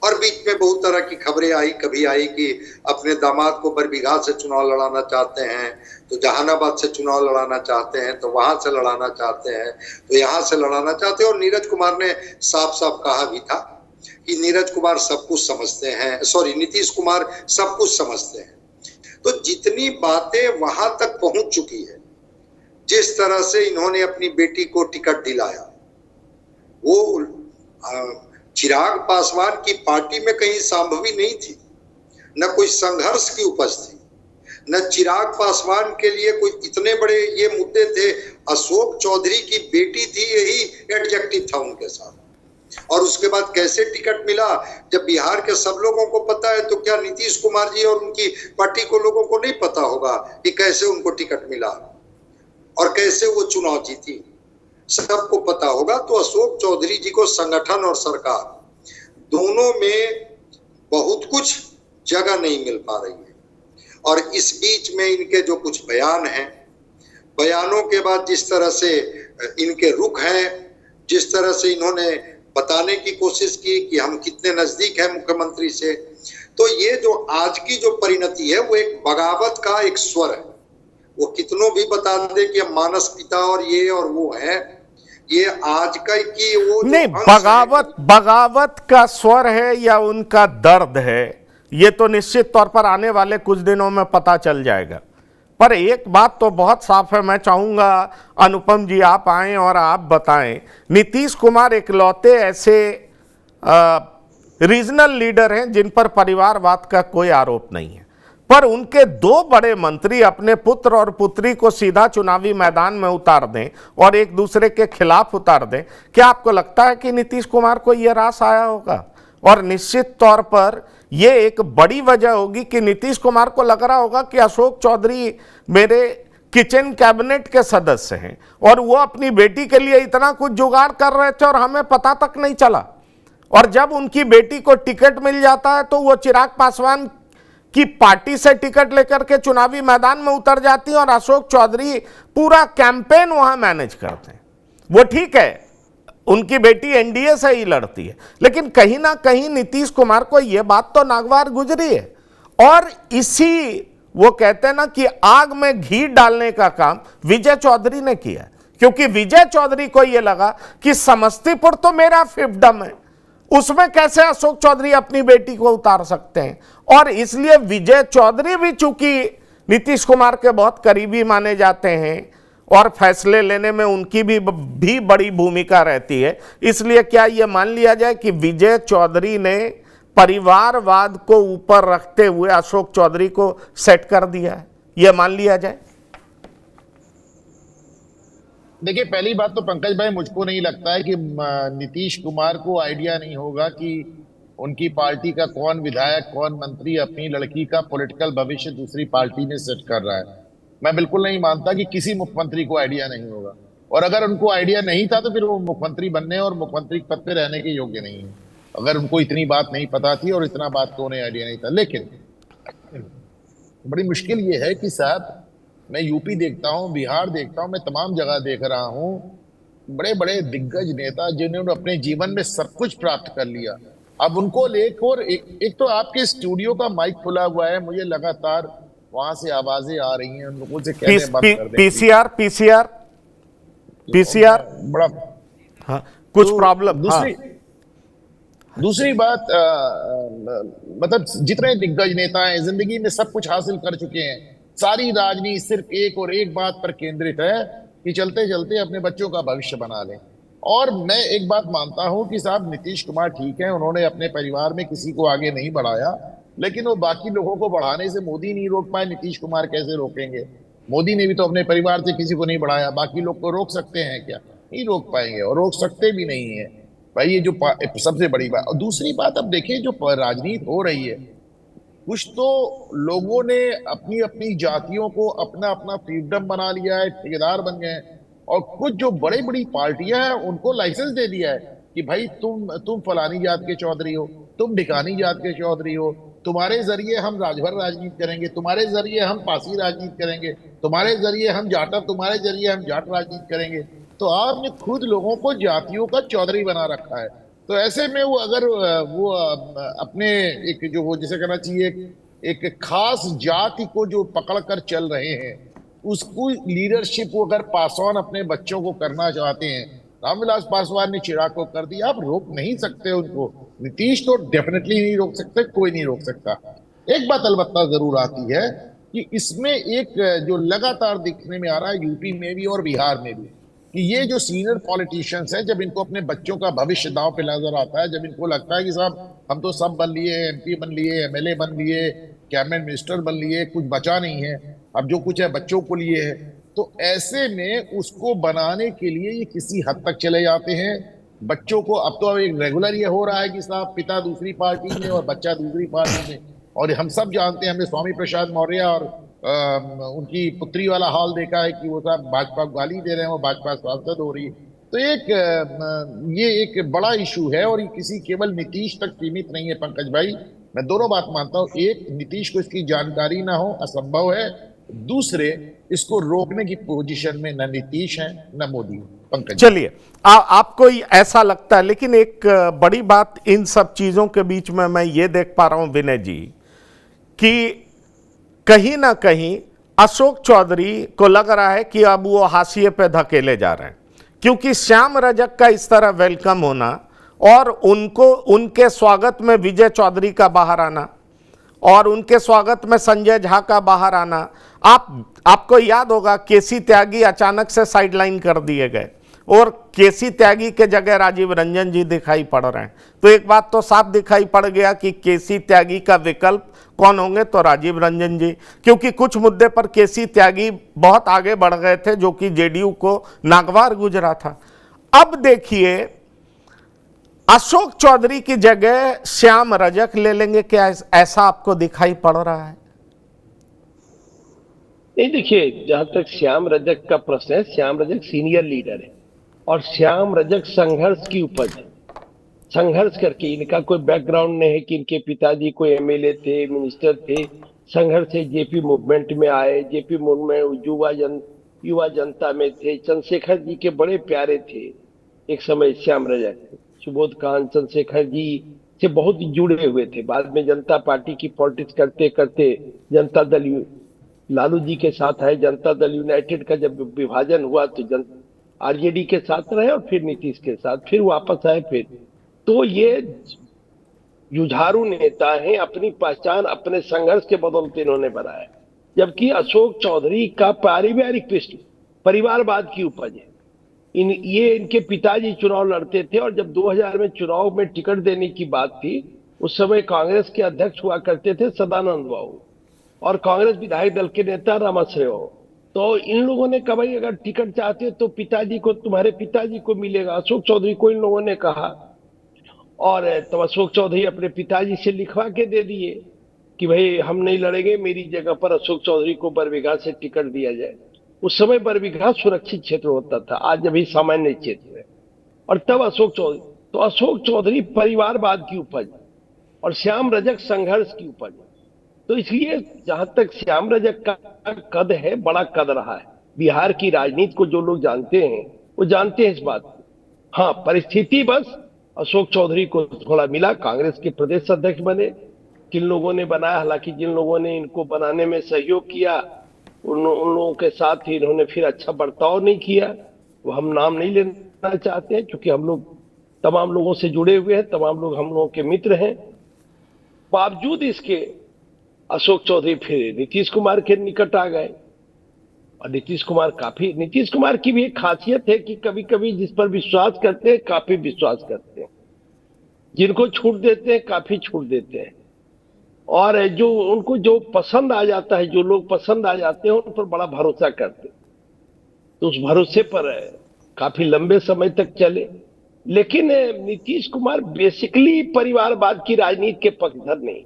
और बीच में बहुत तरह की खबरें आई, कभी आई कि अपने दामाद को बरबीघा से चुनाव लड़ाना चाहते हैं, तो जहानाबाद से चुनाव लड़ाना चाहते हैं, तो वहां से लड़ाना चाहते हैं, तो यहाँ से लड़ाना चाहते हैं। और नीरज कुमार ने साफ साफ कहा भी था कि नीरज कुमार सब कुछ समझते हैं, सॉरी नीतीश कुमार सब कुछ समझते हैं। तो जितनी बातें वहां तक पहुंच चुकी है, जिस तरह से इन्होंने अपनी बेटी को टिकट दिलाया, वो चिराग पासवान की पार्टी में कहीं संभवी नहीं थी, न कोई संघर्ष की उपज थी, न चिराग पासवान के लिए कोई इतने बड़े ये मुद्दे थे। अशोक चौधरी की बेटी थी, यही एडजेक्टिव था उनके साथ। और उसके बाद कैसे टिकट मिला, जब बिहार के सब लोगों को पता है, तो क्या नीतीश कुमार जी और उनकी पार्टी को लोगों को नहीं पता होगा कि कैसे उनको टिकट मिला और कैसे वो चुनाव जीती? सबको पता होगा। तो अशोक चौधरी जी को संगठन और सरकार दोनों में बहुत कुछ जगह नहीं मिल पा रही है। और इस बीच में इनके जो कुछ बयान हैं, बयानों के बाद जिस तरह से इनके रुख हैं, जिस तरह से इन्होंने बताने की कोशिश की कि हम कितने नजदीक हैं मुख्यमंत्री से, तो ये जो आज की जो परिणति है वो एक बगावत का एक स्वर है। वो कितनों भी बता दे कि हम मानस पिता और ये और वो है, ये आज का की वो नहीं, बगावत का स्वर है या उनका दर्द है, ये तो निश्चित तौर पर आने वाले कुछ दिनों में पता चल जाएगा। पर एक बात तो बहुत साफ है, मैं चाहूंगा अनुपम जी आप आएं और आप बताएं, नीतीश कुमार इकलौते ऐसे रीजनल लीडर हैं जिन पर परिवारवाद का कोई आरोप नहीं है, पर उनके दो बड़े मंत्री अपने पुत्र और पुत्री को सीधा चुनावी मैदान में उतार दें और एक दूसरे के खिलाफ उतार दें। क्या आपको लगता है कि नीतीश कुमार को यह रास आया होगा? और निश्चित तौर पर यह एक बड़ी वजह होगी कि नीतीश कुमार को लग रहा होगा कि अशोक चौधरी मेरे किचन कैबिनेट के सदस्य हैं और वो अपनी बेटी के लिए इतना कुछ जुगाड़ कर रहे थे और हमें पता तक नहीं चला। और जब उनकी बेटी को टिकट मिल जाता है तो वो चिराग पासवान की पार्टी से टिकट लेकर के चुनावी मैदान में उतर जाती है और अशोक चौधरी पूरा कैंपेन वहां मैनेज करते हैं। वो ठीक है, उनकी बेटी एनडीए से ही लड़ती है। लेकिन कहीं ना कहीं नीतीश कुमार को यह बात तो नागवार गुजरी है, और इसी वो कहते हैं ना कि आग में घी डालने का काम विजय चौधरी ने किया है। क्योंकि विजय चौधरी को यह लगा कि समस्तीपुर तो मेरा फिefdom है, उसमें कैसे अशोक चौधरी अपनी बेटी को उतार सकते हैं। और इसलिए विजय चौधरी भी चूंकि नीतीश कुमार के बहुत करीबी माने जाते हैं और फैसले लेने में उनकी भी बड़ी भूमिका रहती है, इसलिए क्या यह मान लिया जाए कि विजय चौधरी ने परिवारवाद को ऊपर रखते हुए अशोक चौधरी को सेट कर दिया है, यह मान लिया जाए? देखिए, पहली बात तो पंकज भाई, मुझको नहीं लगता है कि नीतीश कुमार को आइडिया नहीं होगा कि उनकी पार्टी का कौन विधायक, कौन मंत्री अपनी लड़की का पॉलिटिकल भविष्य दूसरी पार्टी में सेट कर रहा है। मैं बिल्कुल नहीं मानता कि किसी मुख्यमंत्री को आइडिया नहीं होगा, और अगर उनको आइडिया नहीं था तो फिर वो मुख्यमंत्री बनने और मुख्यमंत्री पद पे रहने के योग्य नहीं है। अगर उनको इतनी बात नहीं पता थी और इतना बात को उन्हें आइडिया नहीं था। लेकिन बड़ी मुश्किल ये है कि साहब, मैं यूपी देखता हूँ, बिहार देखता हूँ, मैं तमाम जगह देख रहा हूँ, बड़े बड़े दिग्गज नेता जिन्होंने अपने जीवन में सब कुछ प्राप्त कर लिया, अब उनको लेकर एक तो आपके स्टूडियो का माइक खुला हुआ है, मुझे लगातार वहां से आवाजें आ रही हैं, उन लोगों से कहने बंद कर दें। पीसीआर बड़ा, हाँ, कुछ प्रॉब्लम। दूसरी बात, मतलब जितने दिग्गज नेता हैं जिंदगी में सब कुछ हासिल कर चुके हैं, सारी राजनीति सिर्फ एक और एक बात पर केंद्रित है कि चलते चलते अपने बच्चों का भविष्य बना लें। और मैं एक बात मानता हूं कि साहब नीतीश कुमार ठीक है, उन्होंने अपने परिवार में किसी को आगे नहीं बढ़ाया, लेकिन वो बाकी लोगों को बढ़ाने से मोदी नहीं रोक पाए, नीतीश कुमार कैसे रोकेंगे? मोदी ने भी तो अपने परिवार से किसी को नहीं बढ़ाया, बाकी लोग को रोक सकते हैं क्या? नहीं रोक पाएंगे, और रोक सकते भी नहीं है भाई। ये जो सबसे बड़ी बात। और दूसरी बात, अब देखिए जो राजनीति हो रही है, कुछ तो लोगों ने अपनी अपनी जातियों को अपना अपना फिefdom बना लिया है, ठेकेदार बन गए हैं, और कुछ जो बड़ी बड़ी पार्टियां हैं उनको लाइसेंस दे दिया है कि भाई तुम फलानी जात के चौधरी हो, तुम ढिकानी जात के चौधरी हो, तुम्हारे जरिए हम राजभर राजनीति करेंगे, तुम्हारे जरिए हम पासी राजनीति करेंगे, तुम्हारे जरिए हम जाटा, तुम्हारे जरिए हम जाट राजनीति करेंगे। तो आपने खुद लोगों को जातियों का चौधरी बना रखा है। तो ऐसे में वो अगर वो अपने एक जो वो जिसे कहना चाहिए एक खास जाति को जो पकड़ कर चल रहे हैं, उसको लीडरशिप को अगर पास ऑन अपने बच्चों को करना चाहते हैं, रामविलास पासवान ने चिराग को कर दिया, आप रोक नहीं सकते उनको। नीतीश तो डेफिनेटली नहीं रोक सकते, कोई नहीं रोक सकता। एक बात अलबत्ता जरूर आती है कि इसमें एक जो लगातार दिखने में आ रहा है यूपी में भी और बिहार में भी, कि ये जो सीनियर पॉलिटिशियंस हैं, जब इनको अपने बच्चों का भविष्य दांव पे नजर आता है, जब इनको लगता है कि साहब हम तो सब बन लिए, एमपी बन लिए, एमएलए बन लिए, कैबिनेट मिनिस्टर बन लिए, कुछ बचा नहीं है, अब जो कुछ है बच्चों को लिए है, तो ऐसे में उसको बनाने के लिए ये किसी हद तक चले जाते हैं। बच्चों को अब तो एक रेगुलर ये हो रहा है कि साहब पिता दूसरी पार्टी में और बच्चा दूसरी पार्टी में, और हम सब जानते हैं, हमने स्वामी प्रसाद मौर्य और उनकी पुत्री वाला हाल देखा है कि वो साहब भाजपा को गाली दे रहे हैं, वो भाजपा सांसद हो रही है। तो ये एक बड़ा इशू है, और ये किसी केवल नीतीश तक सीमित नहीं है पंकज भाई। मैं दोनों बात मानता हूं, एक, नीतीश को इसकी जानकारी ना हो असंभव है, दूसरे, इसको रोकने की पोजीशन में न नीतीश है न मोदी। पंकज चलिए, आपको ऐसा लगता है, लेकिन एक बड़ी बात इन सब चीजों के बीच में मैं ये देख पा रहा हूं विनय जी, कि कहीं ना कहीं अशोक चौधरी को लग रहा है कि अब वो हाशिए पे धकेले जा रहे हैं, क्योंकि श्याम रजक का इस तरह वेलकम होना और उनके स्वागत में विजय चौधरी का बाहर आना और उनके स्वागत में संजय झा का बाहर आना। आपको याद होगा केसी त्यागी अचानक से साइडलाइन कर दिए गए और केसी त्यागी के जगह राजीव रंजन जी दिखाई पड़ रहे हैं। तो एक बात तो साफ दिखाई पड़ गया कि केसी त्यागी का विकल्प कौन होंगे, तो राजीव रंजन जी, क्योंकि कुछ मुद्दे पर केसी त्यागी बहुत आगे बढ़ गए थे जो कि जेडीयू को नागवार गुजरा था। अब देखिए अशोक चौधरी की जगह श्याम रजक ले लेंगे, क्या ऐसा आपको दिखाई पड़ रहा है? नहीं, देखिए, जहां तक श्याम रजक का प्रश्न है, श्याम रजक सीनियर लीडर है और श्याम रजक संघर्ष की उपज है। संघर्ष करके, इनका कोई बैकग्राउंड नहीं है कि इनके पिताजी कोई एमएलए थे, मिनिस्टर थे, संघर्ष से जेपी मूवमेंट में आए, जेपी मूवमेंट युवा जनता में थे, चंद्रशेखर जी के बड़े प्यारे थे, एक समय श्याम रजक, सुबोध कांत, चंद्रशेखर जी से बहुत जुड़े हुए थे। बाद में जनता पार्टी की पॉलिटिक्स करते करते जनता दल लालू जी के साथ आए। जनता दल यूनाइटेड का जब विभाजन हुआ तो आरजेडी के साथ रहे और फिर नीतीश के साथ, फिर वापस आए। फिर तो ये जुझारू नेता हैं, अपनी पहचान अपने संघर्ष के बदौलते इन्होंने बनाया। जबकि अशोक चौधरी का पारिवारिक पृष्ठ परिवारवाद की उपज है। ये इनके पिताजी चुनाव लड़ते थे और जब 2000 में चुनाव में टिकट देने की बात थी, उस समय कांग्रेस के अध्यक्ष हुआ करते थे सदानंद बाबू और कांग्रेस विधायक दल के नेता रामाश्रय। तो इन लोगों ने कहा भाई अगर टिकट चाहते हो तो पिताजी को, तुम्हारे पिताजी को मिलेगा। अशोक चौधरी को इन लोगों ने कहा और तब अशोक चौधरी अपने पिताजी से लिखवा के दे दिए कि भाई हम नहीं लड़ेंगे, मेरी जगह पर अशोक चौधरी को बरबीघा से टिकट दिया जाए। उस समय बरबीघा सुरक्षित क्षेत्र होता था, आज अभी सामान्य क्षेत्र है। और तब अशोक चौधरी परिवारवाद की उपज और श्याम रजक संघर्ष की उपज। तो इसलिए जहां तक श्याम रजक का कद है, बड़ा कद रहा है। बिहार की राजनीति को जो लोग जानते हैं वो जानते हैं इस बात को। हाँ, परिस्थिति बस अशोक चौधरी को थोड़ा मिला, कांग्रेस के प्रदेश अध्यक्ष बने। किन लोगों ने बनाया, हालांकि जिन लोगों ने इनको बनाने में सहयोग किया उन लोगों के साथ ही इन्होंने फिर अच्छा बर्ताव नहीं किया। वो हम नाम नहीं लेना चाहते हैं क्योंकि हम लोग तमाम लोगों से जुड़े हुए हैं, तमाम लोग हम लोगों के मित्र हैं। बावजूद इसके अशोक चौधरी फिर नीतीश कुमार के निकट आ गए और नीतीश कुमार की भी एक खासियत है कि कभी कभी जिस पर विश्वास करते हैं काफी विश्वास करते हैं, जिनको छूट देते हैं काफी छूट देते हैं, और जो उनको जो पसंद आ जाता है, जो लोग पसंद आ जाते हैं उन पर बड़ा भरोसा करते हैं। तो उस भरोसे पर काफी लंबे समय तक चले। लेकिन नीतीश कुमार बेसिकली परिवारवाद की राजनीति के पक्षधर नहीं,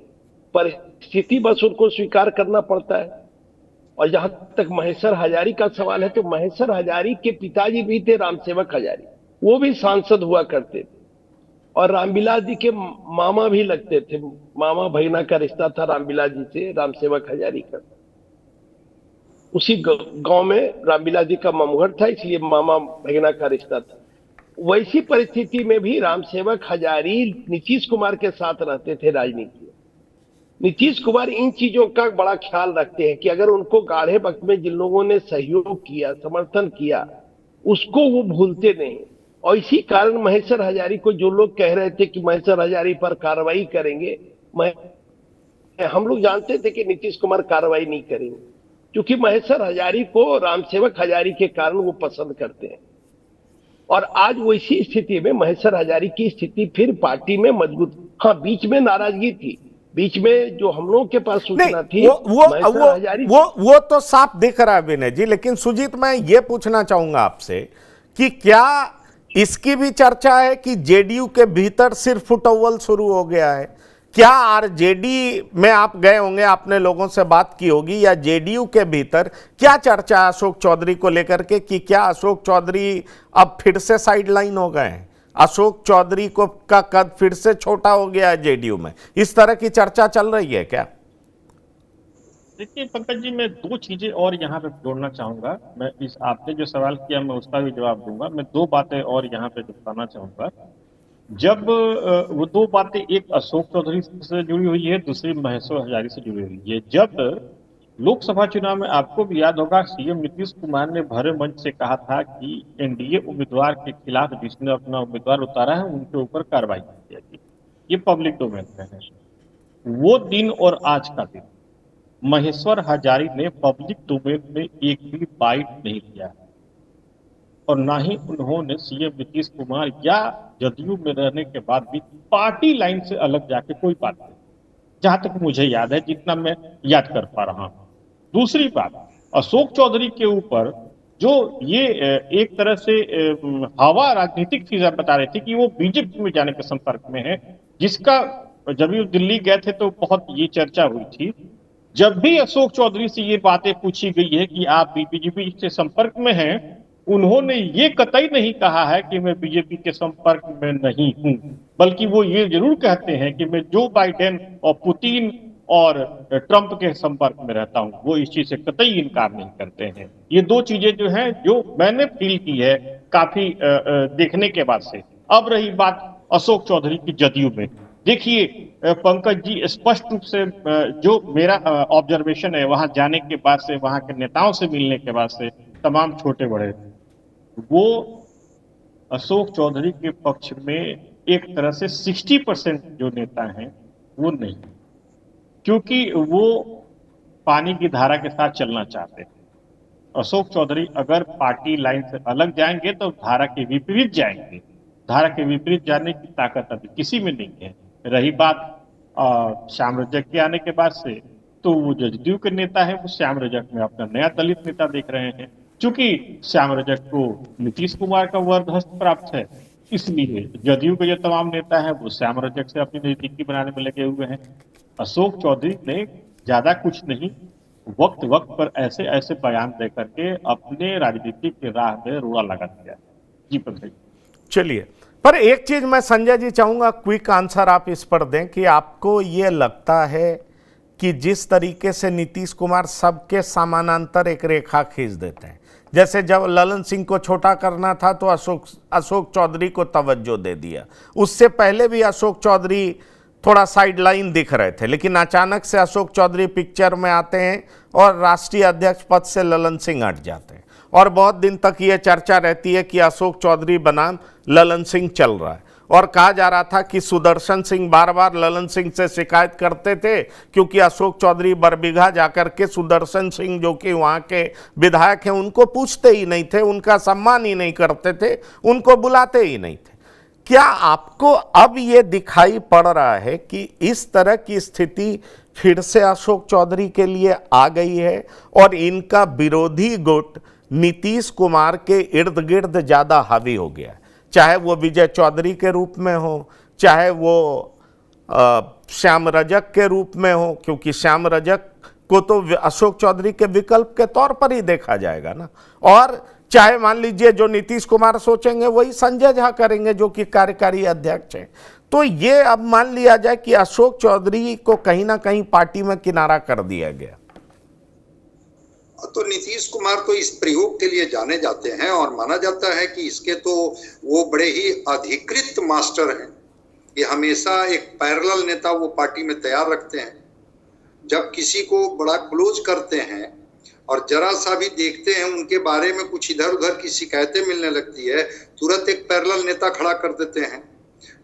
परिस्थिति बस उनको स्वीकार करना पड़ता है। और जहां तक महेश्वर हजारी का सवाल है तो महेश्वर हजारी के पिताजी भी थे रामसेवक हजारी, वो भी सांसद हुआ करते थे और रामविलास जी के मामा भी लगते थे। मामा भगना का रिश्ता था रामविलास जी से, रामसेवक हजारी का। उसी गांव में रामविलास जी का मामूघर था, इसलिए मामा भगना का रिश्ता था। वैसी परिस्थिति में भी रामसेवक हजारी नीतीश कुमार के साथ रहते थे राजनीति में। नीतीश कुमार इन चीजों का बड़ा ख्याल रखते हैं कि अगर उनको गाढ़े वक्त में जिन लोगों ने सहयोग किया, समर्थन किया, उसको वो भूलते नहीं। और इसी कारण महेश्वर हजारी को जो लोग कह रहे थे कि महेश्वर हजारी पर कार्रवाई करेंगे, हम लोग जानते थे कि नीतीश कुमार कार्रवाई नहीं करेंगे क्योंकि महेश्वर हजारी को रामसेवक हजारी के कारण वो पसंद करते हैं। और आज वैसी स्थिति में महेश्वर हजारी की स्थिति फिर पार्टी में मजबूत। हाँ, बीच में नाराजगी थी, बीच में जो हम लोगों के पास सूचना थी वो तो साफ दिख रहा है विनय जी। लेकिन सुजीत, मैं ये पूछना चाहूंगा आपसे कि क्या इसकी भी चर्चा है कि जेडीयू के भीतर सिर्फ फुटअव्वल शुरू हो गया है? क्या आरजेडी में आप गए होंगे, आपने लोगों से बात की होगी, या जेडीयू के भीतर क्या चर्चा है अशोक चौधरी को लेकर के कि क्या अशोक चौधरी अब फिर से साइडलाइन हो गए हैं, अशोक चौधरी को का कद फिर से छोटा हो गया है जेडीयू में? इस तरह की चर्चा चल रही है क्या? देखिए पंकज जी, मैं दो चीजें और यहाँ पे जोड़ना चाहूंगा। मैं इस आपने जो सवाल किया मैं उसका भी जवाब दूंगा। मैं दो बातें और यहाँ पे बताना चाहूंगा। जब वो दो बातें, एक अशोक चौधरी से जुड़ी हुई है, दूसरी महेश्वर हजारी से जुड़ी हुई है। जब लोकसभा चुनाव में आपको भी याद होगा सीएम नीतीश कुमार ने भरे मंच से कहा था कि एनडीए उम्मीदवार के खिलाफ जिसने अपना उम्मीदवार उतारा है उनके ऊपर कार्रवाई की जाएगी। ये पब्लिक डोमेन में है। वो दिन और आज का दिन महेश्वर हजारी ने पब्लिक डोमेन में एक भी बाइट नहीं दिया है और ना ही उन्होंने सीएम नीतीश कुमार या जदयू में रहने के बाद भी पार्टी लाइन से अलग जाके कोई बात नहीं, जहां तक मुझे याद है, जितना मैं याद कर पा रहा हूं। दूसरी बात, अशोक चौधरी के ऊपर जो ये एक तरह से हवा राजनीतिक चीजें बता रहे थे कि वो बीजेपी में जाने के संपर्क में है, जिसका जब ये दिल्ली गए थे तो बहुत ये चर्चा हुई थी। जब भी अशोक चौधरी से ये बातें पूछी गई है कि आप बीजेपी से संपर्क में हैं, उन्होंने ये कतई नहीं कहा है कि मैं बीजेपी के संपर्क में नहीं हूं, बल्कि वो ये जरूर कहते हैं कि मैं जो बाइडेन और पुतिन और ट्रंप के संपर्क में रहता हूं। वो इस चीज से कतई इनकार नहीं करते हैं। ये दो चीजें जो हैं, जो मैंने फील की है काफी देखने के बाद से। अब रही बात अशोक चौधरी की जदयू में, देखिए पंकज जी, स्पष्ट रूप से जो मेरा ऑब्जर्वेशन है वहां जाने के बाद से, वहां के नेताओं से मिलने के बाद से, तमाम छोटे बड़े, वो अशोक चौधरी के पक्ष में एक तरह से 60% जो नेता हैं वो नहीं, क्योंकि वो पानी की धारा के साथ चलना चाहते हैं। अशोक चौधरी अगर पार्टी लाइन से अलग जाएंगे तो धारा के विपरीत जाएंगे। धारा के विपरीत जाने की ताकत अभी किसी में नहीं है। रही बात श्याम रजक के आने के बाद से, तो वो जदयू के नेता है, वो श्याम रजक में अपना नया दलित नेता देख रहे हैं। चूंकि श्याम रजक को नीतीश कुमार का वरदहस्त प्राप्त है, इसलिए जदयू के जो तमाम नेता हैं वो श्याम रजक से अपनी नजदीकी बनाने में लगे हुए हैं। अशोक चौधरी ने ज्यादा कुछ नहीं, वक्त वक्त पर ऐसे ऐसे बयान दे करके अपने राजनीतिक की राह में रोड़ा लगा दिया। जी पंकज, चलिए, पर एक चीज मैं संजय जी चाहूंगा क्विक आंसर आप इस पर दें कि आपको ये लगता है कि जिस तरीके से नीतीश कुमार सबके समानांतर एक रेखा खींच देते हैं, जैसे जब ललन सिंह को छोटा करना था तो अशोक चौधरी को तवज्जो दे दिया, उससे पहले भी अशोक चौधरी थोड़ा साइडलाइन दिख रहे थे, लेकिन अचानक से अशोक चौधरी पिक्चर में आते हैं और राष्ट्रीय अध्यक्ष पद से ललन सिंह हट जाते हैं, और बहुत दिन तक ये चर्चा रहती है कि अशोक चौधरी बनाम ललन सिंह चल रहा है, और कहा जा रहा था कि सुदर्शन सिंह बार बार ललन सिंह से शिकायत करते थे क्योंकि अशोक चौधरी बरबीघा जाकर के सुदर्शन सिंह जो कि वहाँ के विधायक हैं उनको पूछते ही नहीं थे, उनका सम्मान ही नहीं करते थे, उनको बुलाते ही नहीं थे। क्या आपको अब ये दिखाई पड़ रहा है कि इस तरह की स्थिति फिर से अशोक चौधरी के लिए आ गई है और इनका विरोधी गुट नीतीश कुमार के इर्द गिर्द ज्यादा हावी हो गया है, चाहे वो विजय चौधरी के रूप में हो, चाहे वो श्याम रजक के रूप में हो, क्योंकि श्याम रजक को तो अशोक चौधरी के विकल्प के तौर पर ही देखा जाएगा ना, और चाहे मान लीजिए जो नीतीश कुमार सोचेंगे वही संजय झा करेंगे जो कि कार्यकारी अध्यक्ष हैं। तो ये अब मान लिया जाए कि अशोक चौधरी को कहीं ना कहीं पार्टी में किनारा कर दिया गया। तो नीतीश कुमार तो इस प्रयोग के लिए जाने जाते हैं और माना जाता है कि इसके तो वो बड़े ही अधिकृत मास्टर हैं कि हमेशा एक पैरेलल नेता वो पार्टी में तैयार रखते हैं। जब किसी को बड़ा क्लोज करते हैं और जरा सा भी देखते हैं उनके बारे में कुछ इधर उधर की शिकायतें मिलने लगती है, तुरंत एक पैरेलल नेता खड़ा कर देते हैं।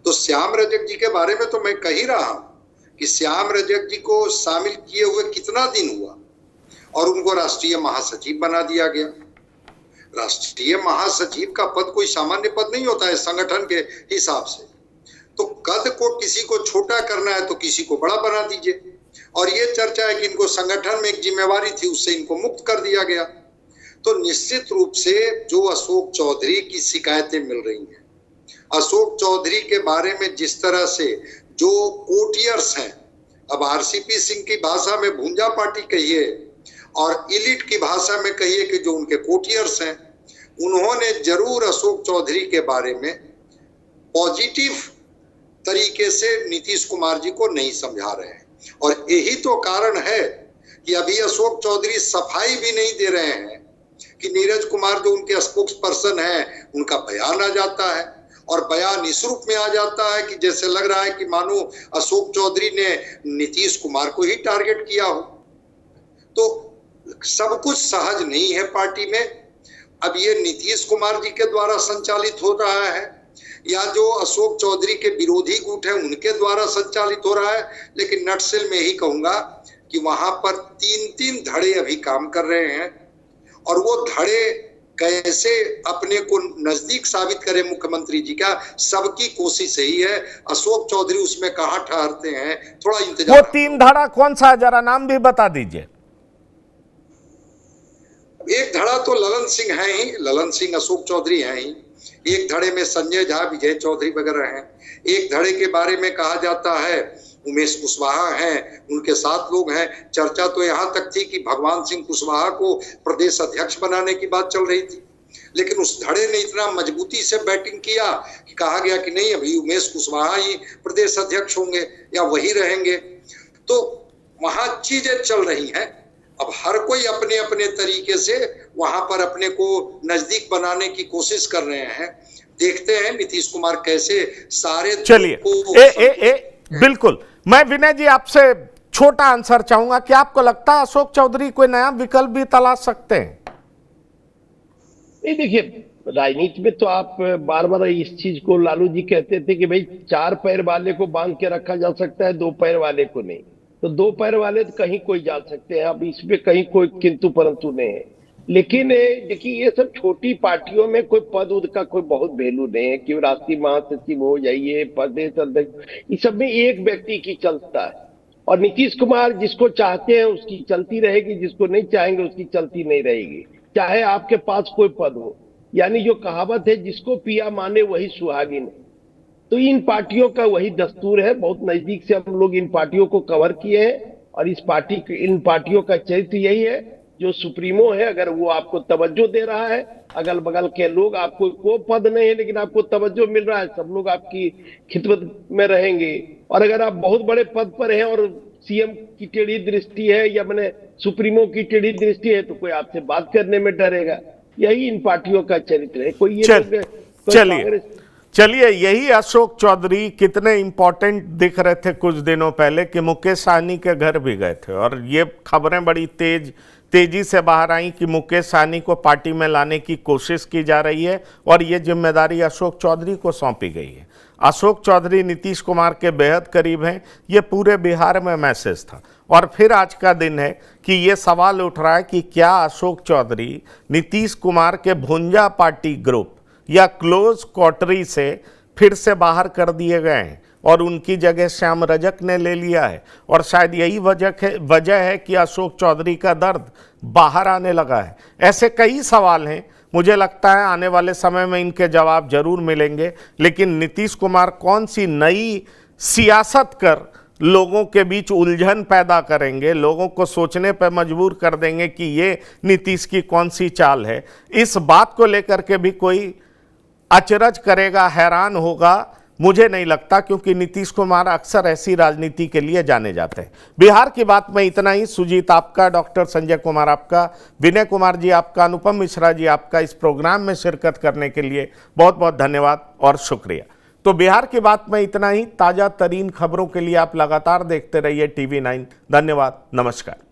तो श्याम रजक जी के बारे में तो मैं कह ही रहा हूं कि श्याम रजक जी को शामिल किए हुए कितना दिन हुआ और उनको राष्ट्रीय महासचिव बना दिया गया। राष्ट्रीय महासचिव का पद कोई सामान्य पद नहीं होता है संगठन के हिसाब से। तो कद को किसी को छोटा करना है तो किसी को बड़ा बना दीजिए, और ये चर्चा है कि इनको संगठन में एक जिम्मेवारी थी उससे इनको मुक्त कर दिया गया। तो निश्चित रूप से जो अशोक चौधरी की शिकायतें मिल रही हैं, अशोक चौधरी के बारे में जिस तरह से जो कोटियर्स हैं, अब आरसीपी सिंह की भाषा में भूंजा पार्टी कहिए और इलिट की भाषा में कहिए कि जो उनके कोटियर्स हैं, उन्होंने जरूर अशोक चौधरी के बारे में पॉजिटिव तरीके से नीतीश कुमार जी को नहीं समझा रहे हैं। और यही तो कारण है कि अभी अशोक चौधरी सफाई भी नहीं दे रहे हैं कि नीरज कुमार जो उनके स्पोक्स पर्सन है उनका बयान आ जाता है, और बयान इस रूप में आ जाता है कि जैसे लग रहा है कि मानो अशोक चौधरी ने नीतीश कुमार को ही टारगेट किया हो। तो सब कुछ सहज नहीं है पार्टी में। अब ये नीतीश कुमार जी के द्वारा संचालित हो रहा है या जो अशोक चौधरी के विरोधी गुट है उनके द्वारा संचालित हो रहा है, लेकिन नटसेल में ही कहूंगा कि वहां पर 3-3 धड़े अभी काम कर रहे हैं, और वो धड़े कैसे अपने को नजदीक साबित करे मुख्यमंत्री जी का, सबकी कोशिश यही है। अशोक चौधरी उसमें कहां ठहरते हैं, थोड़ा इंतजार। वो 3 धड़ा कौन सा, जरा नाम भी बता दीजिए। एक धड़ा तो ललन सिंह है ही, ललन सिंह अशोक चौधरी है ही। एक धड़े में संजय झा, विजय चौधरी वगैरह हैं। एक धड़े के बारे में कहा जाता है उमेश कुशवाहा हैं, उनके 7 लोग हैं। चर्चा तो यहाँ तक थी कि भगवान सिंह कुशवाहा को प्रदेश अध्यक्ष बनाने की बात चल रही थी, लेकिन उस धड़े ने इतना मजबूती से बैटिंग किया कि कहा गया कि नहीं, अभी उमेश कुशवाहा ही प्रदेश अध्यक्ष होंगे या वही रहेंगे। तो वहां चीजें चल रही हैं। अब हर कोई अपने अपने तरीके से वहां पर अपने को नजदीक बनाने की कोशिश कर रहे हैं। देखते हैं नीतीश कुमार कैसे सारे चलिए बिल्कुल। मैं विनय जी आपसे छोटा आंसर चाहूंगा कि आपको लगता है अशोक चौधरी कोई नया विकल्प भी तलाश सकते हैं? नहीं, देखिए, राजनीति में तो आप बार बार इस चीज को, लालू जी कहते थे कि भाई 4 पैर वाले को बांध के रखा जा सकता है, 2 पैर वाले को नहीं। तो 2 पैर वाले तो कहीं कोई जा सकते हैं, अब इसमें कहीं कोई किंतु परंतु नहीं है। लेकिन देखिए, ये सब छोटी पार्टियों में कोई पद उद का कोई बहुत वैल्यू नहीं है कि राष्ट्रीय महासचिव हो जाइए, प्रदेश अध्यक्ष, इस सब में एक व्यक्ति की चलता है। और नीतीश कुमार जिसको चाहते हैं उसकी चलती रहेगी, जिसको नहीं चाहेंगे उसकी चलती नहीं रहेगी, चाहे आपके पास कोई पद हो। यानी जो कहावत है, जिसको पिया माने वही सुहागिन। तो इन पार्टियों का वही दस्तूर है। बहुत नजदीक से हम लोग इन पार्टियों को कवर किए हैं और इन पार्टियों का चरित्र यही है। जो सुप्रीमो है, अगर वो आपको तवज्जो दे रहा है, अगल बगल के लोग, आपको कोई पद नहीं है लेकिन आपको तवज्जो मिल रहा है, सब लोग आपकी खिदमत में रहेंगे। और अगर आप बहुत बड़े पद पर हैं और सीएम की टेढ़ी दृष्टि है या मैंने सुप्रीमो की टेढ़ी दृष्टि है, तो कोई आपसे बात करने में डरेगा। यही इन पार्टियों का चरित्र है। कोई ये चलिए यही अशोक चौधरी कितने इंपॉर्टेंट दिख रहे थे कुछ दिनों पहले कि मुकेश सहनी के घर भी गए थे, और ये खबरें बड़ी तेजी से बाहर आई कि मुकेश सहनी को पार्टी में लाने की कोशिश की जा रही है और ये जिम्मेदारी अशोक चौधरी को सौंपी गई है। अशोक चौधरी नीतीश कुमार के बेहद करीब हैं, ये पूरे बिहार में मैसेज था। और फिर आज का दिन है कि ये सवाल उठ रहा है कि क्या अशोक चौधरी नीतीश कुमार के भुंजा पार्टी ग्रुप या क्लोज क्वार्टरी से फिर से बाहर कर दिए गए हैं और उनकी जगह श्याम रजक ने ले लिया है। और शायद यही वजह है कि अशोक चौधरी का दर्द बाहर आने लगा है। ऐसे कई सवाल हैं, मुझे लगता है आने वाले समय में इनके जवाब जरूर मिलेंगे। लेकिन नीतीश कुमार कौन सी नई सियासत कर लोगों के बीच उलझन पैदा करेंगे, लोगों को सोचने पर मजबूर कर देंगे कि ये नीतीश की कौन सी चाल है, इस बात को लेकर के भी कोई अचरज करेगा, हैरान होगा, मुझे नहीं लगता, क्योंकि नीतीश कुमार अक्सर ऐसी राजनीति के लिए जाने जाते हैं। बिहार की बात में इतना ही। सुजीत आपका, डॉक्टर संजय कुमार आपका, विनय कुमार जी आपका, अनुपम मिश्रा जी आपका इस प्रोग्राम में शिरकत करने के लिए बहुत बहुत धन्यवाद और शुक्रिया। तो बिहार की बात में इतना ही। ताज़ा तरीन खबरों के लिए आप लगातार देखते रहिए TV9। धन्यवाद, नमस्कार।